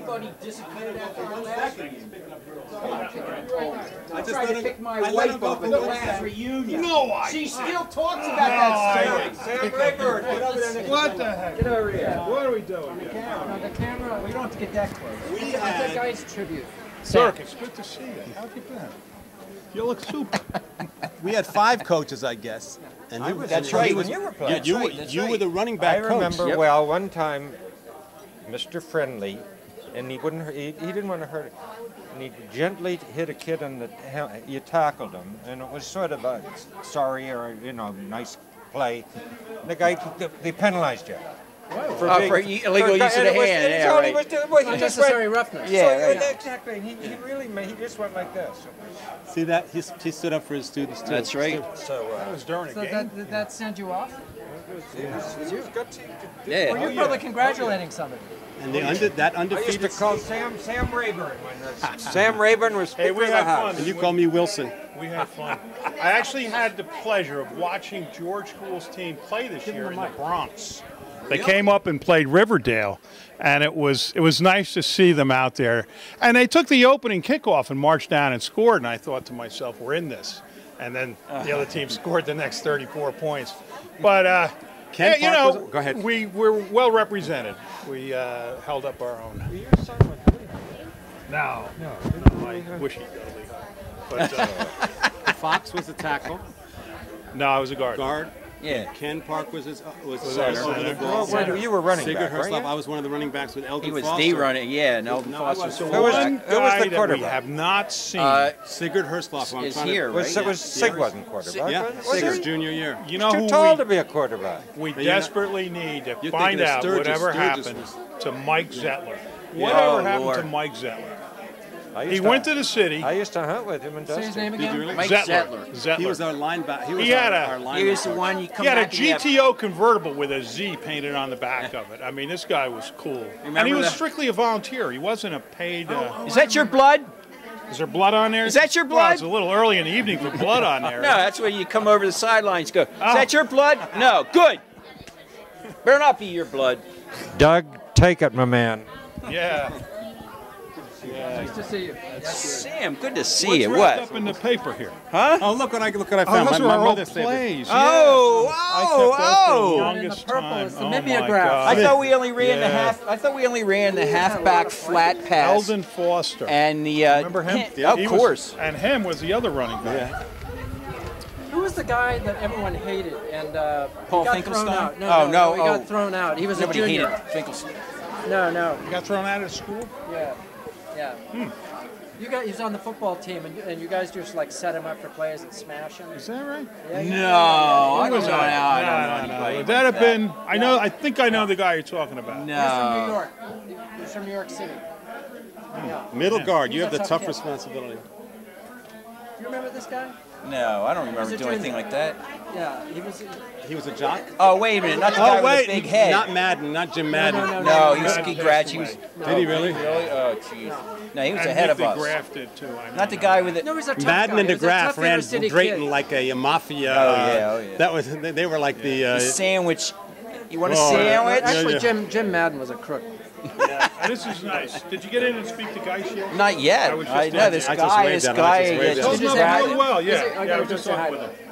thought he disappeared after the last reunion. I tried to pick my wife up at the last reunion. No, she still talks about that story. Sam Rayburn, get over there next What the heck? Get over here. What are we doing? On the camera. We don't have to get that close. We It's had- a guy's tribute. Dirk, it's good to see you. How have you been? You look super. We had 5 coaches, I guess. And I you, was- and that's right, he was- when you were playing. You, That's right, you were the running back I coach. remember well one time, Mr. Friendly, and he wouldn't. He didn't want to hurt it. And he gently hit a kid in the. You tackled him, and it was sort of a sorry or nice play. The guy they penalized you. For illegal use of the hand. That's Yeah, all he right. was doing. Well, he just Unnecessary went, roughness. Yeah, Yeah, so, right. exactly. He really he just went like this. See that? He stood up for his students, too. That's right. So That was during a So game. did that send you off? Yeah. Well, you're probably congratulating somebody. And that I used to undefeated. call Sam Rayburn when Sam Rayburn was Hey, Speaker we of the had House. fun. And you call me Wilson. We had fun. I actually had the pleasure of watching George School's team play this year in the Bronx. They came up and played Riverdale, and it was nice to see them out there. And they took the opening kickoff and marched down and scored, and I thought to myself, we're in this. And then the other team scored the next 34 points. But, Ken yeah, Park was- go ahead. we were well represented. We held up our own. No, I wish he'd go to League High. But, Fox was the tackle. no, I was a guard. Guard. Yeah. Ken Park was our our center. center. Well, you were running Sigurd back, weren't Herslop. you? I was one of the running backs with Eldon He was Foster. the running, yeah, and Eldon No, Foster I was was- the Who was One the- who was the guy that we quarterback? have not seen. Sigurd Herslop. I'm is trying here, to, right? Was Sig wasn't quarterback? Yeah, was Sigurd's he? junior year. You know Too who tall we, to be a quarterback. we But you're not- desperately need to You're find thinking of out Sturgis. whatever Sturgis happened was- to Mike Zettler. Yeah. Whatever Oh, happened Lord. to Mike Zettler? I He used went to the city. I used to hunt with him and Say his Dusty. name Did you again? really? Mike Zettler. Zettler. He was our linebacker. He was He had our a- linebacker. He was the one you come He had a back and you have- GTO convertible with a Z painted on the back of it. I mean, this guy was cool. And he Remember was the- strictly a volunteer. He wasn't a paid. Is that your blood? Is there blood on there? Is that your Well, blood? it's a little early in the evening for blood on there. No, that's when you come over the sidelines. Go. Is Oh. that your blood? No. Good. Better not be your blood. Doug, take it, my man. Yeah. Nice to see you. Sam, good to see What's you. wrapped What? up in the paper here? Huh? Oh, look what I found. those my are mother old saved it. plays. Oh, I kept those for the oh, longest In the purple, time. it's the Oh, my mimeograph. God. I thought we only ran the Yeah. half. I thought we only ran the halfback flat pass. Eldon Foster. And the Remember him? Of He course. Was, and him was the other running back. Yeah. Who was the guy that everyone hated and Paul he got Finkelstein? thrown out? No, Oh, no, no, he oh. got thrown out. He was Nobody a junior. hated Finkelstein. No. He got thrown out of school? Yeah. You guys, he was on the football team, and you guys just like set him up for plays and smash him. Is that right? Yeah, No, yeah. I don't know. I don't know anybody Would that like have been? I know. I think I know the guy you're talking about. He's from New No. York. He's from New York City. Yeah. Middle guard. You He's have a the tough tough kid. responsibility. You remember this guy? No, I don't He's remember a doing anything junior. like that. Yeah, he was. He was a jock. Oh, wait a minute. Not the guy with the big head. Not Madden. Not Jim Madden. No, he graduated. Did he really? Really? Oh, jeez. No, he was And ahead of Nick us. DeGraff did too. I know. Not the guy with it. No, he's a tough Madden guy. and He was a DeGraff tough ran inner city Drayton kid. like a mafia. Oh, yeah. That was. They were like the. Sandwich. You want a Oh, sandwich? Actually, Jim Madden was a crook. This is nice. Did you get in and speak to Geissinger? Not yet. I was just I know in. this I just guy. waved This at him. guy. I just waved at Held him. up Is it- real well. is Yeah. it- I Yeah. I gotta was just say hi talking to with him.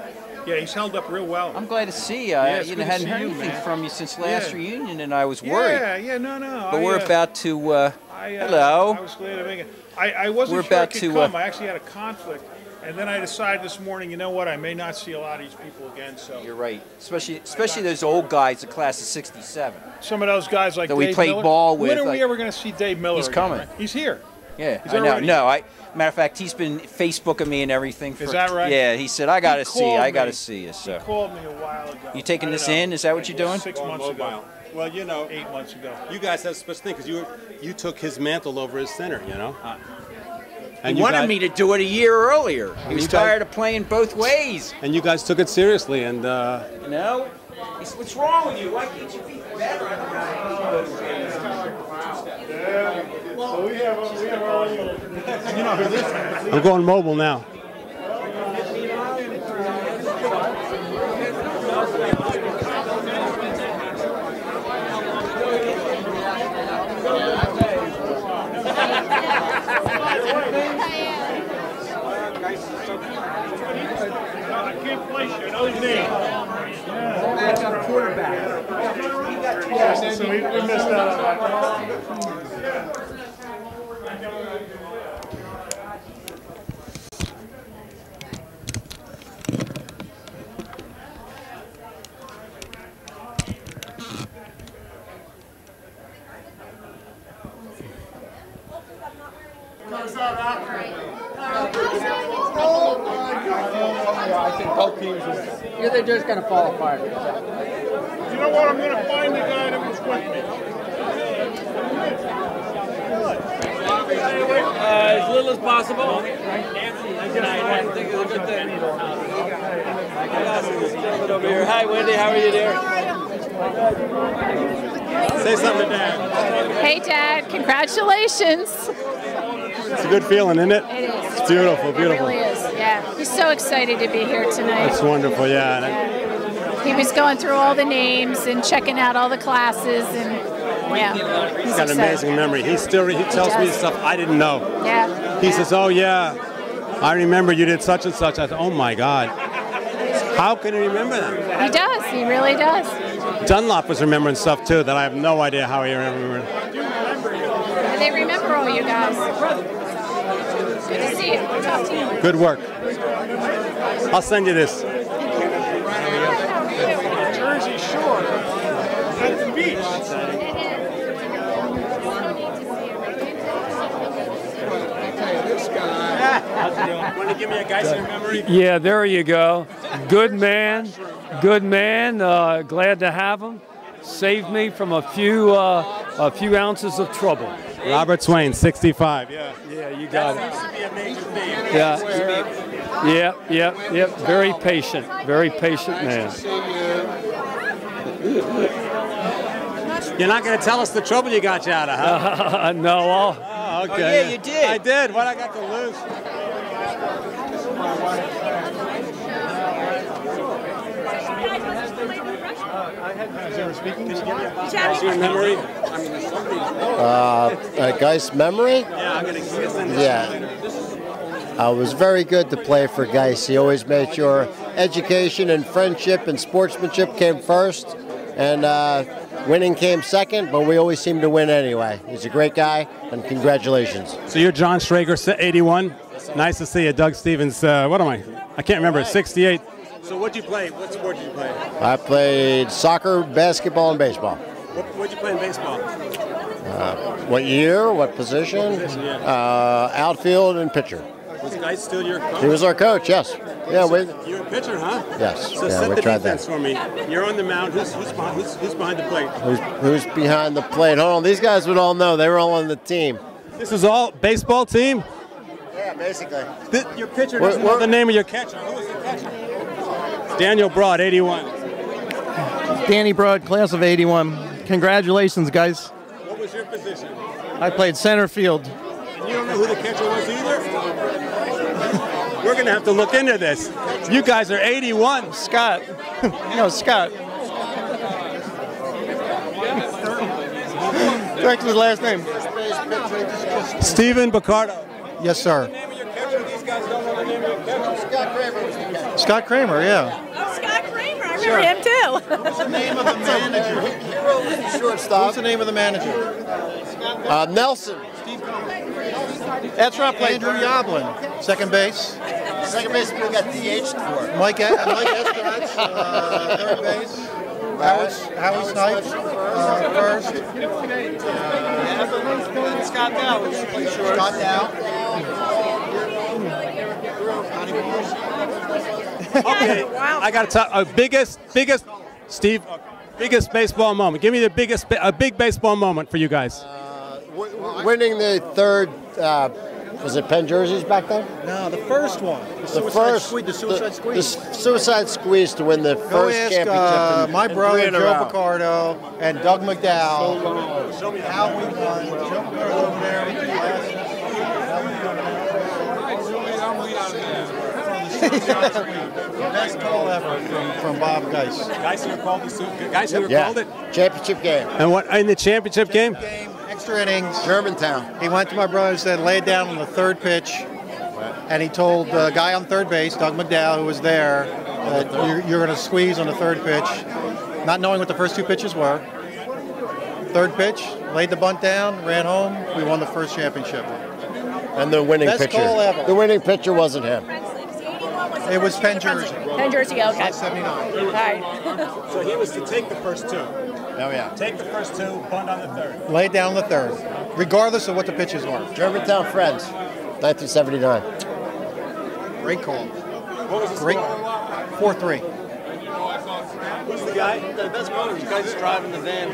Yeah, he's held up real well. I'm glad to see you. Yeah, it's You good to hadn't see heard you, anything man. from you since last Yeah. reunion, and I was worried. Yeah, no. But we're about to. Hello. I was glad to make it. I wasn't We're sure about it could to, come. I actually had a conflict, and then I decided this morning, you know what? I may not see a lot of these people again. So You're right. Especially those old guys, the class of '67. some of those guys like That we Dave played Miller. ball with, When are like- we ever going to see Dave Miller? He's again, coming. right? He's here. Yeah, He's I know. already- No, matter of fact, he's been Facebooking me and everything. Is that right? Yeah, he said I got to He see. called I got to me. see you. He So called me a while ago. you taking I this don't know. in? Is that what you're doing? 6 months ago. Well, you know, 8 months ago. you guys have such thing because you took his mantle over his center, you know. He wanted me to do it a year earlier. He was you guys- tired of playing both ways. And you guys took it seriously, and You know? He said, what's wrong with you? Why can't you be better? So we have our own. You know who this is? I'm going mobile now. I can't place your nose name. Backup quarterback. Yeah, so we missed out on that. I think both teams they're just going to fall apart. You know what? I'm going to find the guy that was with me. As little as possible. I think it's a good thing. Over here. Hi, Wendy. How are you, dear? Say something to Dad. Hey, Dad. Congratulations. It's a good feeling, isn't it? It is. It's beautiful, beautiful. It really is. Yeah. He's so excited to be here tonight. It's wonderful, yeah. He was going through all the names and checking out all the classes, and yeah. He's got an amazing memory. He tells me stuff I didn't know. Yeah. He says, "Oh yeah, I remember you did such and such." I thought, "Oh my God, how can he remember that?" He does. He really does. Dunlop was remembering stuff too that I have no idea how he remembered. They remember all you guys. Good to see you. Talk to you. Good work. I'll send you this. Jersey Shore at the beach. Want to give me a Geissinger memory? Yeah, there you go. Good man. Good man. Glad to have him. Saved me from a few ounces of trouble. Robert Swain, 65. Yeah. Yeah, you got it. That seems to be a major theme. Yeah. Yep. Very patient. Very patient man. You're not going to tell us the trouble you got you out of, huh? No. Oh, okay. Oh, yeah, you did. I did. What I got to lose? Is there a speaking? Can you give me a Geissinger memory? Geiss memory? Yeah, I'm going to send it. Yeah. It was very good to play for Geiss. He always made sure education and friendship and sportsmanship came first, and winning came second, but we always seemed to win anyway. He's a great guy, and congratulations. So you're John Strager, 81. Nice to see you. Doug Stevens, what am I? I can't remember. 68. So what'd you play? What sport did you play? I played soccer, basketball, and baseball. What'd you play in baseball? What year? What position? Outfield and pitcher. Was Geiss still your coach? He was our coach, yes. Yeah, You're a pitcher, huh? Yes. So Yeah, set we the tried defense that. for me. You're on the mound. Who's behind the plate? Who's behind the plate? Hold on, these guys would all know. They were all on the team. This is all baseball team? Yeah, basically. Your pitcher doesn't know the name of your catcher. Who is the catcher? Daniel Broad, 81. Danny Broad, class of 81. Congratulations, guys. What was your position? I played center field. And you don't know who the catcher was either? We're going to have to look into this. You guys are 81. Scott. No, Scott. Correct his last name. Stephen Picardo. Yes, sir. These guys don't know the name of your catcher. Scott Kramer was the catcher. Scott Kramer, yeah. Oh, Scott Kramer. I Sure. remember him too. What's the name of the manager? Hero was the shortstop. What's the name of the manager? Nelson. That's right, Andrew Yoblin. Second base. Second base, we got DH'd for. Mike Eskovich, third base. Howie Snipes. first. Scott Dow was play short. Scott Dow. Okay, I got to talk. Biggest, Steve, biggest baseball moment. Give me the biggest, a big baseball moment for you guys. Winning the third, was it Penn jerseys back then? No, the first one. The suicide squeeze. The suicide squeeze to win the first championship. My brother Joe Picardo and Doug McDowell. How we won. Joe Picardo over there. Best call ever from Bob Geiss. Geissinger called the suit. Geissinger called it. Championship game. And what in the championship game? Extra innings. Germantown. He went to my brother and said, lay it down on the third pitch. And he told the guy on third base, Doug McDowell, who was there, that you're going to squeeze on the third pitch, not knowing what the first two pitches were. Third pitch, laid the bunt down, ran home. We won the first championship. And the winning Best pitcher. call ever. The winning pitcher wasn't him. It was Penn Jersey. Penn Jersey, okay. 79. All right. So he was to take the first two. Oh, yeah. Take the first two, bunt on the third. Lay it down on the third, regardless of what the pitches were. Germantown Friends, 1979. Great call. What was the Great. score? 4-3. Who's the guy? The best moment was guys driving the van.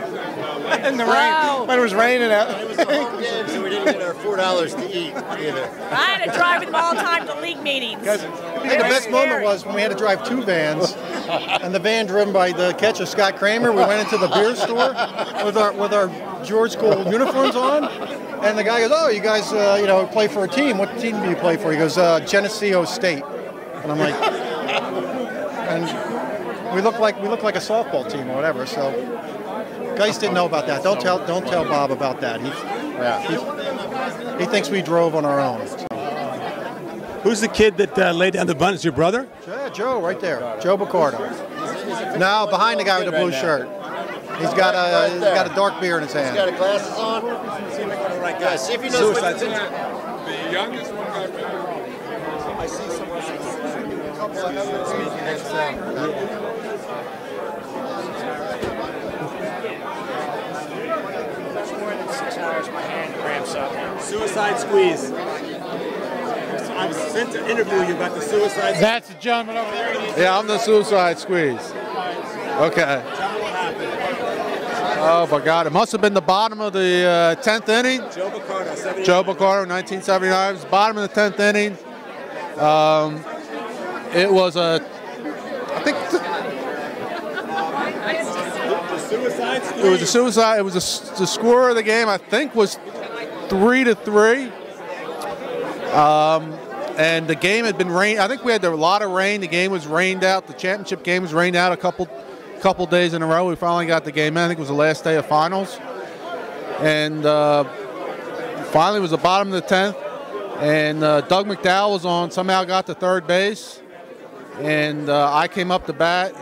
In the rain. When it was raining out. It was a home game, so we didn't get our $4 to eat either. I had to drive with them all the time to league meetings. I think the best moment was when we had to drive two vans, and the van driven by the catcher Scott Kramer. We went into the beer store with our George School uniforms on, and the guy goes, "Oh, you guys, play for a team. What team do you play for?" He goes, "Geneseo State," and I'm like, and we look like a softball team or whatever. So, Geiss didn't know about that. Don't tell Bob about that. He thinks we drove on our own. So. Who's the kid that laid down the bunt? Is your brother? Yeah, Joe, right there. Joe Picardo. No, behind the guy with the blue shirt. He's got a dark beard in his hand. He's got glasses on. See if I got the right guy. Yeah, see if he knows what The youngest one got I see someone. Suicide squeeze. I'm sent to interview you about the suicide squeeze. That's the gentleman over there. Yeah, I'm the suicide squeeze. Okay. Oh my God! It must have been the bottom of the 10th inning. Joe Picardo, 79. Joe Picardo, 1979. It was the bottom of the 10th inning. It was a, I think. The suicide squeeze. It was a suicide. It was the score of the game. I think was 3-3. And the game had been rained. I think we had a lot of rain. The game was rained out. The championship game was rained out a couple days in a row. We finally got the game in. I think it was the last day of finals. And finally it was the bottom of the 10th. And Doug McDowell was on, somehow got to third base. And I came up to bat.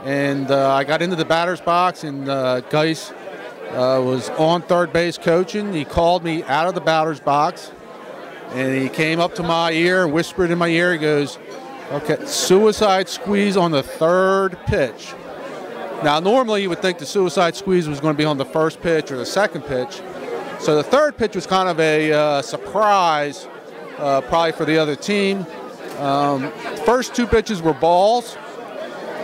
And I got into the batter's box. And Geiss was on third base coaching. He called me out of the batter's box. And he came up to my ear, whispered in my ear. He goes, "Okay, suicide squeeze on the third pitch." Now, normally you would think the suicide squeeze was going to be on the first pitch or the second pitch. So the third pitch was kind of a surprise, probably for the other team. First two pitches were balls.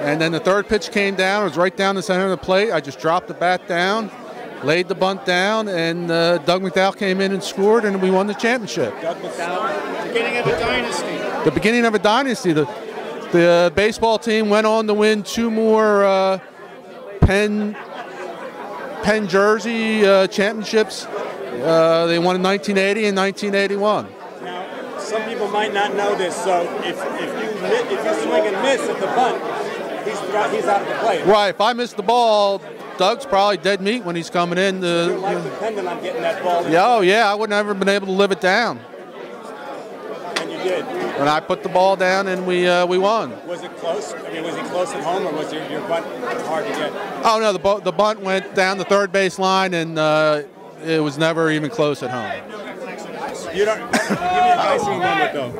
And then the third pitch came down. It was right down the center of the plate. I just dropped the bat down, laid the bunt down, and Doug McDowell came in and scored, and we won the championship. Doug McDowell, beginning of a dynasty. The beginning of a dynasty. The baseball team went on to win two more Penn Jersey championships. They won in 1980 and 1981. Now, some people might not know this, so if you swing and miss at the bunt, he's out of the play. Right. If I miss the ball, Doug's probably dead meat when he's coming in. Your life dependent on getting that ball. Yeah, oh yeah, I would never have been able to live it down. And you did. And I put the ball down, and we won. Was it close? I mean, was he close at home, or was your bunt hard to get? Oh no, the bunt went down the third base line, and it was never even close at home. You don't give me a Geissinger moment though.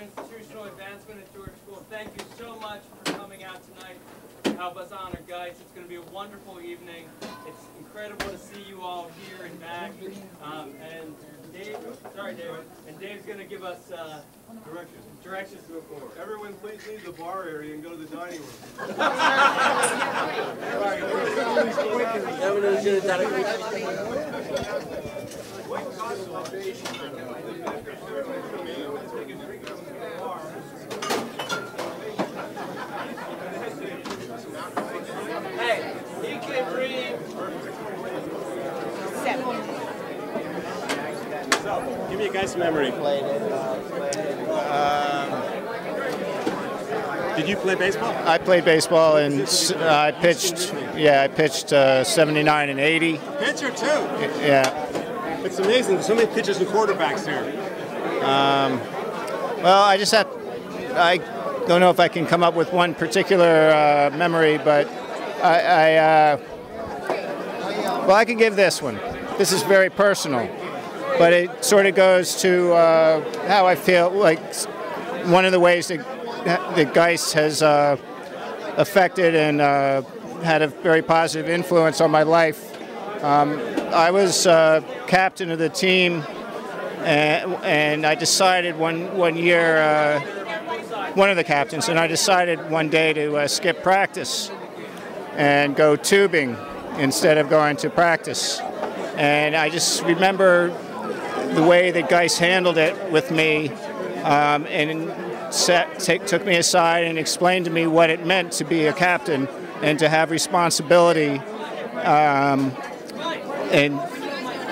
institutional advancement at George School. Thank you so much for coming out tonight to help us honor Geiss. It's going to be a wonderful evening. It's incredible to see you all here and back. And Dave, sorry David, and Dave's going to give us directions to go forward. Everyone please leave the bar area and go to the dining room. Hey, you can breathe. So, give me a Geiss memory. Did you play baseball? I played baseball and I pitched. Yeah, I pitched 79 and 80. Pitcher too. Yeah. It's amazing. There's so many pitchers and quarterbacks here. Well, I don't know if I can come up with one particular memory, but well, I can give this one. This is very personal, but it sort of goes to how I feel. Like one of the ways that Geiss has affected and had a very positive influence on my life. I was captain of the team, and I decided one year, one of the captains, and I decided one day to skip practice and go tubing instead of going to practice. And I just remember the way that Geiss handled it with me, and took me aside and explained to me what it meant to be a captain and to have responsibility, and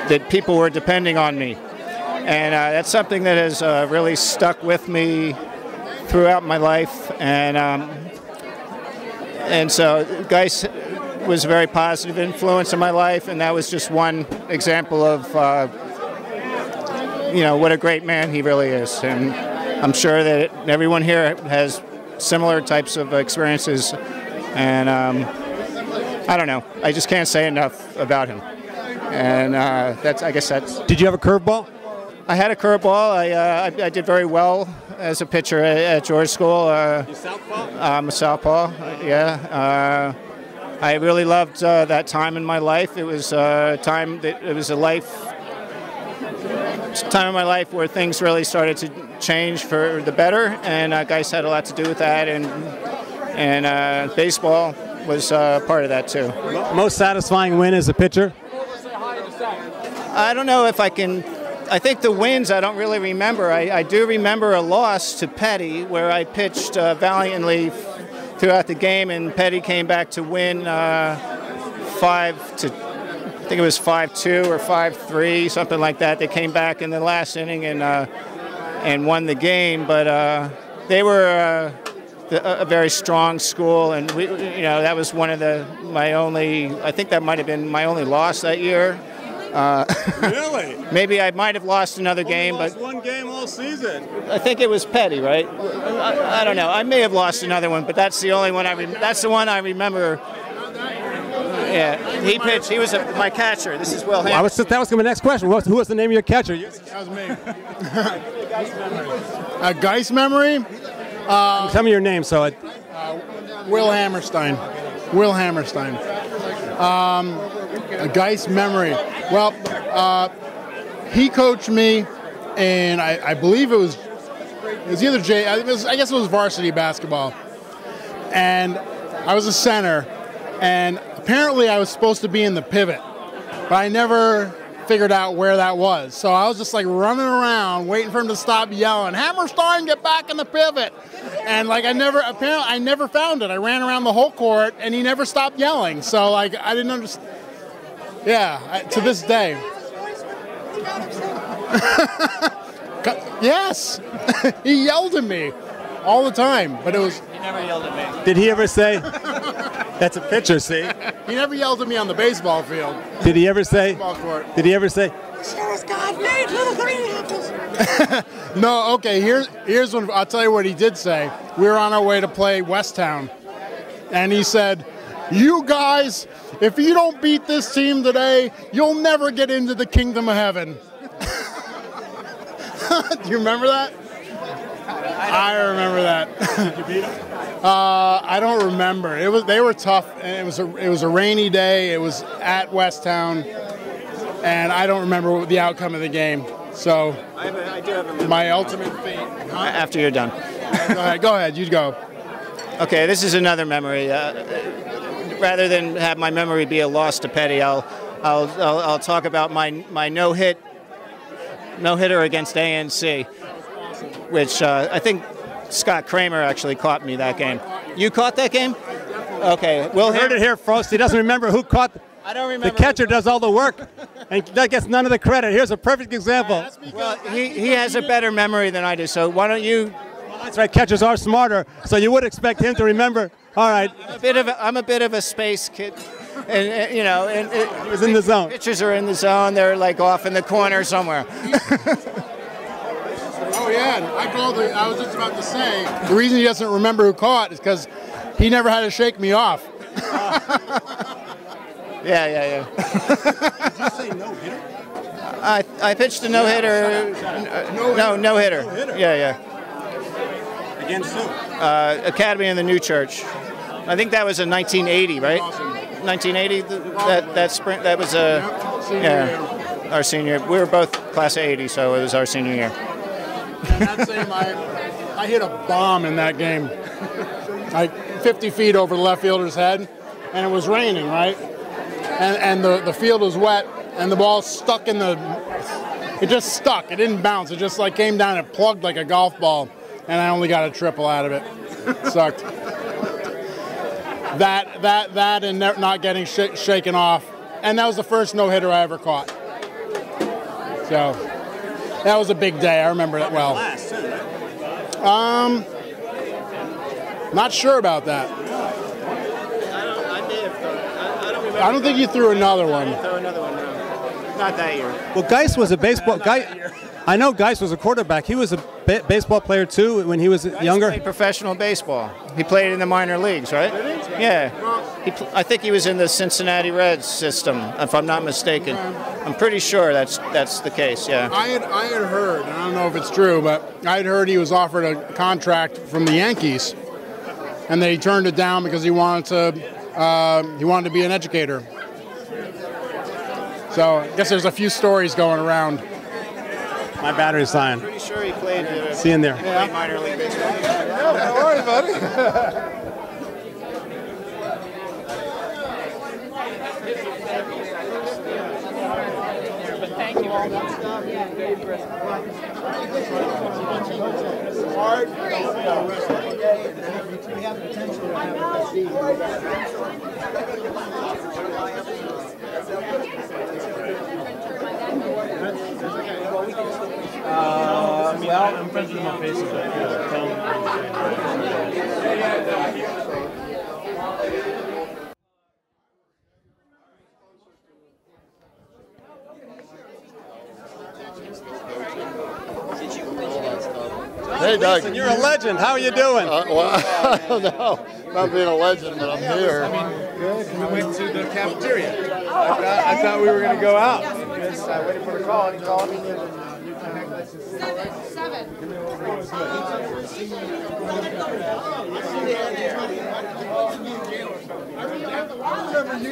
that people were depending on me. And that's something that has really stuck with me throughout my life. And so Geiss was a very positive influence in my life, and that was just one example of what a great man he really is. And I'm sure that everyone here has similar types of experiences, and I don't know. I just can't say enough about him. And I guess that's. Did you have a curveball? I had a curveball. I did very well as a pitcher at George School. You southpaw? I'm a southpaw. Yeah. I really loved that time in my life. It was a time in my life where things really started to change for the better, and Geiss had a lot to do with that, and baseball was part of that too. Most satisfying win as a pitcher? I don't know if I can. I think the wins I don't really remember. I do remember a loss to Petty where I pitched valiantly throughout the game, and Petty came back to win 5-2 or 5-3, something like that. They came back in the last inning and won the game, but they were a very strong school, and that was one of I think that might have been my only loss that year. Really? Maybe I might have lost another game, but one game all season. I think it was Petty, right? I don't know. I may have lost another one, but that's the only one that's the one I remember. Yeah, he pitched. He was my catcher. This is Will Hamilton. That was my next question. Who was the name of your catcher? That was me. A Geiss memory? Tell me your name, so Will Hammerstein. Will Hammerstein. A Geiss memory. Well, he coached me, and I believe it was either I guess it was varsity basketball, and I was a center, and apparently I was supposed to be in the pivot, but I never figured out where that was. So I was just like running around waiting for him to stop yelling, "Hammerstein, get back in the pivot!" And like I never found it. I ran around the whole court, and he never stopped yelling. So like I didn't understand. Yeah, to this day. Yes, he yelled at me all the time, but it was. He never yelled at me. Did he ever say? That's a pitcher, see? He never yelled at me on the baseball field. Did he ever say? Did he ever say? Sure as God made little green apples. No, okay, here's one. I'll tell you what he did say. We were on our way to play Westtown, and he said, "You guys, if you don't beat this team today, you'll never get into the kingdom of heaven." Do you remember that? I remember that. Did you beat them? I don't remember. They were tough, and it was a rainy day. It was at Westtown, and I don't remember the outcome of the game. So I do have a my ultimate fate. After you're done. Go ahead. You go. Okay, this is another memory. Rather than have my memory be a loss to Petty, I'll talk about my no hitter against ANC, which I think Scott Kramer actually caught me that game. You caught that game? Okay, Will heard it here, Frost. He doesn't remember who caught. I don't remember. The catcher does all the work, and that gets none of the credit. Here's a perfect example. Well, he has a better memory than I do. So why don't you? That's right. Catchers are smarter, so you would expect him to remember. All right. I'm a bit of a space kid, and he was in the zone. Pitchers are in the zone. They're like off in the corner somewhere. Oh yeah, I was just about to say the reason he doesn't remember who caught is because he never had to shake me off. Yeah. Did you say no hitter? I pitched a no hitter. No hitter. Yeah. Against who? Academy in the New Church. I think that was in 1980, right? 1980. That spring. That was our senior. We were both class of '80, so it was our senior year. I'd say I hit a bomb in that game, like 50 feet over the left fielder's head, and it was raining, right? And the field was wet, and the ball stuck in the. It just stuck. It didn't bounce. It just like came down and plugged like a golf ball, and I only got a triple out of it. It sucked. That, and not getting shaken off, and that was the first no hitter I ever caught. So. That was a big day. I remember it well. Not sure about that. I don't think you threw another one. Not that year. Well, Geiss was a baseball guy. I know Geiss was a quarterback. He was a baseball player too when he was younger. He played professional baseball. He played in the minor leagues, right? Yeah. I think he was in the Cincinnati Reds system, if I'm not mistaken. I'm pretty sure that's the case. Yeah. I had heard, and I don't know if it's true, but I had heard he was offered a contract from the Yankees, and that he turned it down because he wanted to be an educator. So I guess there's a few stories going around. My battery's dying. Pretty sure he played. See you in there. Yeah. Minor league baseball. Don't worry, buddy. Thank you all. Well, I'm friends with him on Facebook. Tell him. Hey, Doug. Listen, you're a legend. How are you doing? Well, I don't know. Not being a legend, but I'm here. Good. We went to the cafeteria. I thought we were going to go out. I waited for the call. You called me. 7. I remember he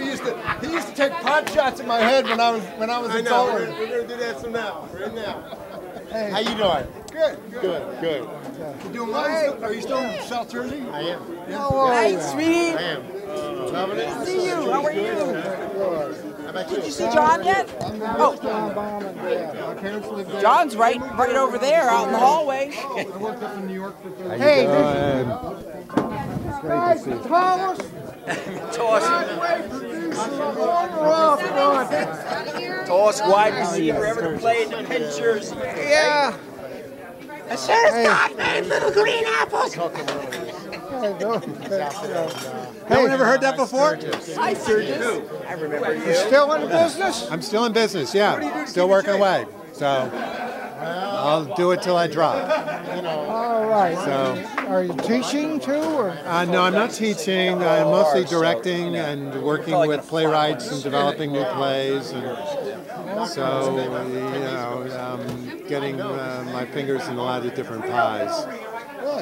used to take pot shots at my head when I was in Tulsa. We're going to do that some now. We're in now. Hey. How you doing? Good. You doing well? Are you still in South Jersey? I am. Hey, sweetie. I am. Loving it. Good to see you. How are you? How about you? Did you see John yet? Oh, John's right over there, out in the hallway. I worked up in New York for 30 years. Hey, great to see you. Toss wide receiver ever to play in the pictures. Yeah. I sure as God made little green apples. No one ever heard that before? Hi, Sturgis. I remember you. Still in business? I'm still in business, yeah. Still working away. So I'll do it till I drop. All right. So, are you teaching too, or? no, I'm not teaching. I'm mostly directing and working with playwrights and developing new plays. And so, getting my fingers in a lot of different pies. All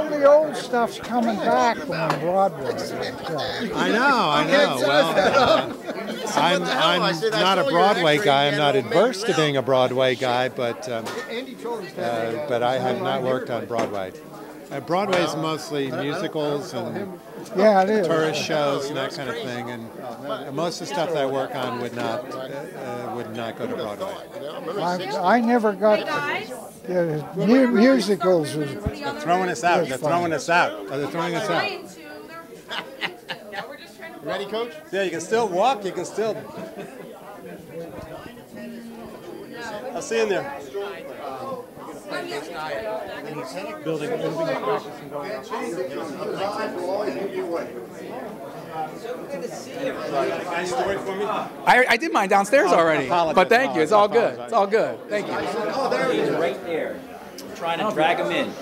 the old stuff's coming back on Broadway. I know. Well, I'm not a Broadway guy. I'm not adverse to being a Broadway guy, but I have not worked on Broadway. Broadway is mostly musicals and tourist shows and that kind of thing, and most of the stuff that I work on would not go to Broadway. I never got musicals. They're throwing us out. They're throwing us out. Oh, they're throwing us out. You ready, Coach? Yeah, you can still walk. You can still. I'll see you in there. Building practice and going on. I did mine downstairs already, but thank you. It's all good. It's all good. Thank you. Oh, there he is, right there. I'm trying to drag him in.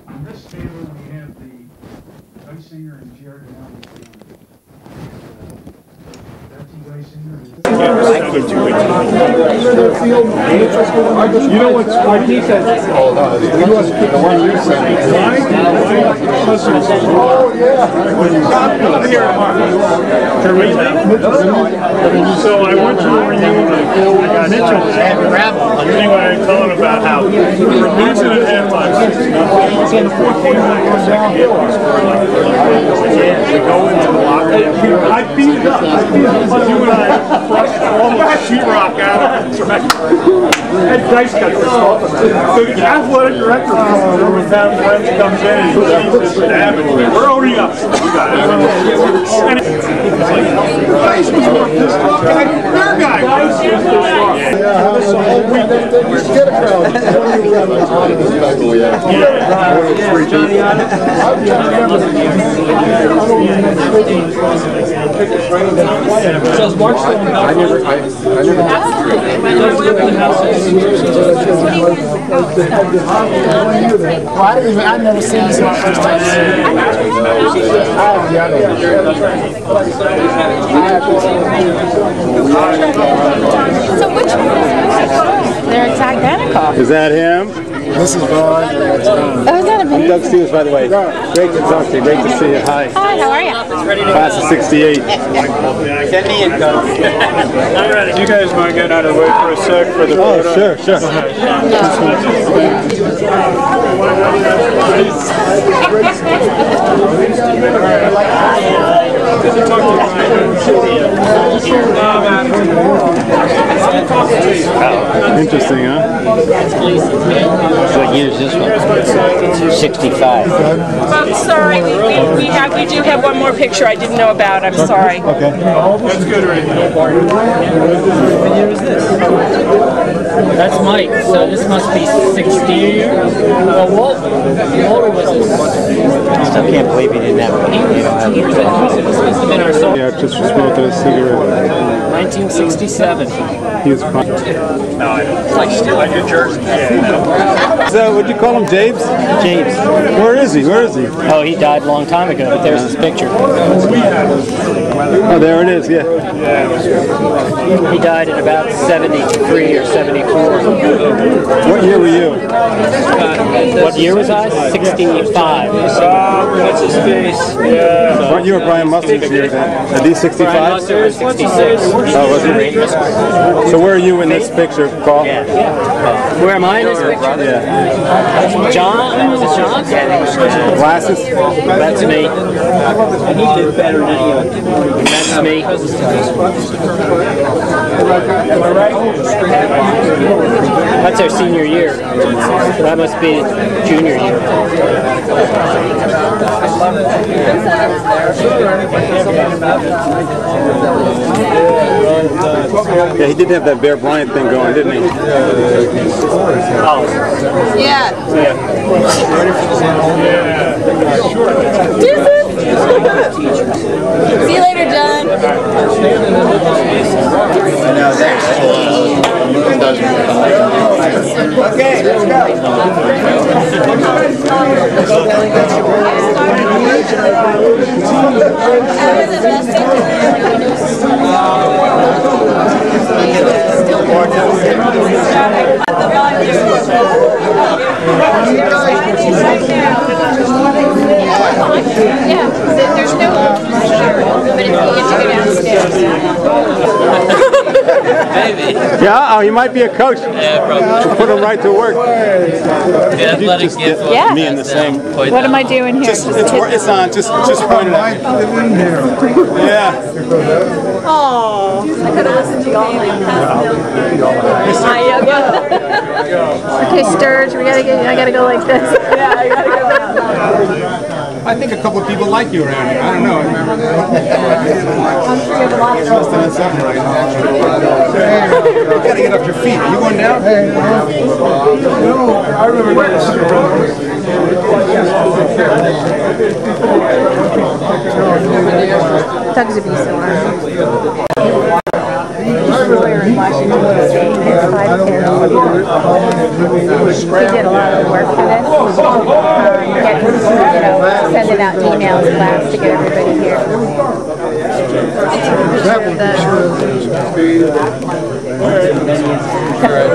On this table, we have the Geissinger and Geissinger Dinner You know what's funny? The one you sent me. Oh, yeah. So I went to a reunion. I got Mitchell. Anyway, I told him about how for a minute and a half in the fourth quarter, we go into the locker room. I beat it up. You and I crushed all the sheetrock out of it. And Dice got pissed off about it. So the athletic director of Germantown Friends comes in and he sees this happening. We're owning up. We got it. And Dice was more pissed off than their guy was. This is a whole week. We should get a crowd. So is Mark still in I've never seen this one first time. So which one is They're identical. Is that him? This is Ron. Oh, is that I'm Doug Stevens, by the way. Great to talk to you. Great to see you. Hi. Hi, how are you? Class of 68. Send me in, Doug. I'm ready. You guys mind getting out of the way for a sec for the photo? Oh, sure, sure. Interesting, huh? What year is this one? 65. I'm sorry, we do have one more picture I didn't know about. I'm sorry. Okay. That's good right now. What year is this? That's Mike, so this must be 60. Well, Walter was I still can't believe he didn't have one. This must have been our song. Yeah, just smoking a cigarette. 1967. He was fun. No, I don't. It's like stealing your jersey. So, would you call him James? James. Where is he? Where is he? Oh, he died a long time ago, but there's his picture. Oh, there it is, yeah. He died at about 73 or 74. What year were you? What year was I? 65. That's his face. Yeah. Weren't you a Brian Mustard's year then? Are these 65? Brian Mustard, 66. Oh, was it? So where are you in this picture, Paul? Yeah. Where am I in this picture? Yeah. John? Was it John? Glasses? That's me. He did better than any of them. That's me. That's our senior year. So that must be junior year. Yeah, he did have that Bear Bryant thing going, didn't he? Yeah. See you later, John. Okay, let's go. Yeah, there's no but if you get to go downstairs. Maybe. Yeah, oh, he might be a coach. Yeah, probably. Put him right to work. The athletic gift. Yeah. Me in the same. What am I doing here? Just, it's on. Just point it out. Yeah. Oh, I could have listened to you all night. Okay, Sturge, we gotta get. I gotta go like this. Yeah, I gotta go. I think a couple of people like you around here. I don't know. I remember that. You must have done something right. You gotta get off your feet. Are you going down? I remember this. Doug's a beast of lawyer in Washington, D.C. He did a lot of work for this. Sending out emails blast to get everybody here.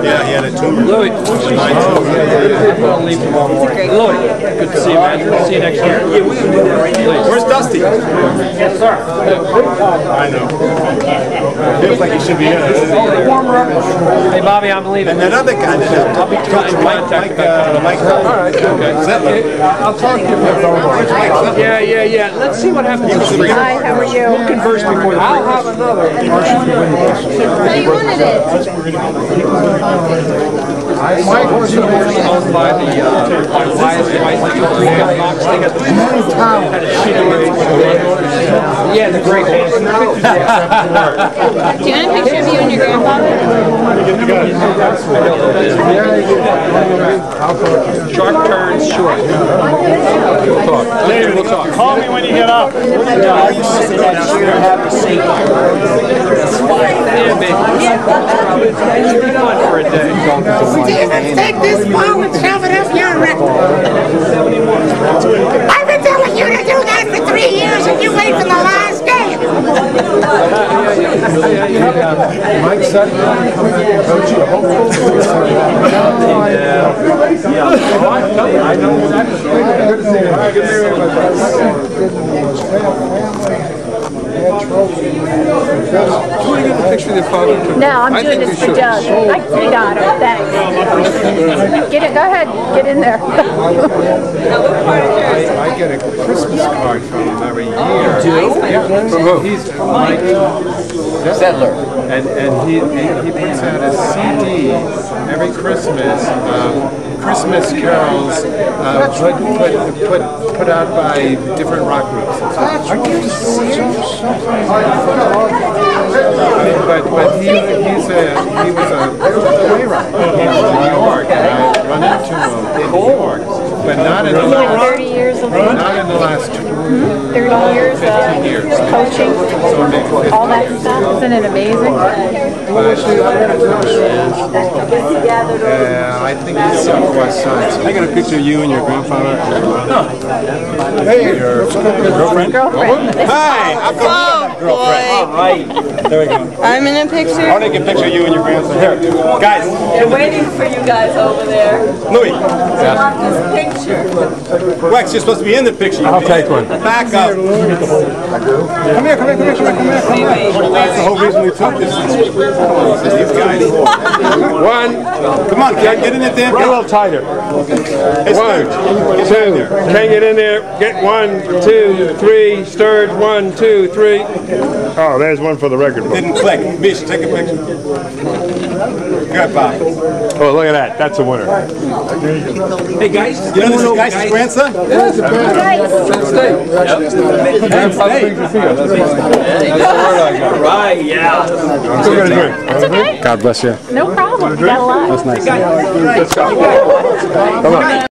Yeah, he had a tumor. Louis, Louis, good to see you, man. See you next year. Where's Dusty? Yes, sir. I know. Feels like he should be in it. Hey, Bobby, I'm leaving. And that other guy, I'll be talking to Mike. All right. Okay. I'll talk to you about Yeah. Let's see what happens. Hi, how are you? We'll converse before the I'll have another. So you wanted it. Mike was owned by the yeah, the great one. Do you want a picture of you and your grandfather? Sharp turns short. David, call me when you get up. Yeah, baby. It's been fun for a day. Take this ball and shove it up your record. I've been telling you to do that for 3 years and you wait for the last game. Mike Sutton coach the whole I know good to see No, I'm doing this for Doug. I got it. Thanks. Get it. Go ahead. Get in there. I get a Christmas card from him every year. You do? From who? He's Mike Settler. And he puts out a CD every Christmas. Christmas carols put out by different rock groups. But he was a playwright in New York, and I run into him in New York, but not in the last 30 years of 30 years 15 years. coaching, all that stuff. Isn't it amazing? I think he's Southwest Side. I got a picture of you and your grandfather. Hey, your girlfriend? Hi! Girlfriend. All right. There we go. I'm in a picture. I want to get a picture of you and your grandson. Here. Guys. They're waiting for you guys over there. Louis. They want this picture. Rex, you're supposed supposed to be in the picture. I'll take one. Back up. Come here. That's the whole reason we took this. These guys. One. Come on, get in it there. Get a little tighter. It's 1, 2. Can't get in there. Get 1, 2, 3. Stirred. 1, 2, 3. Oh, there's one for the record book. Didn't click. Bish, take a picture. Good, Bob. Oh, look at that. That's a winner. Hey, guys. You know this is Geiss's grandson? Yes. Right, yeah. That's okay. God bless you. No problem. You got a lot. That's nice. Come on.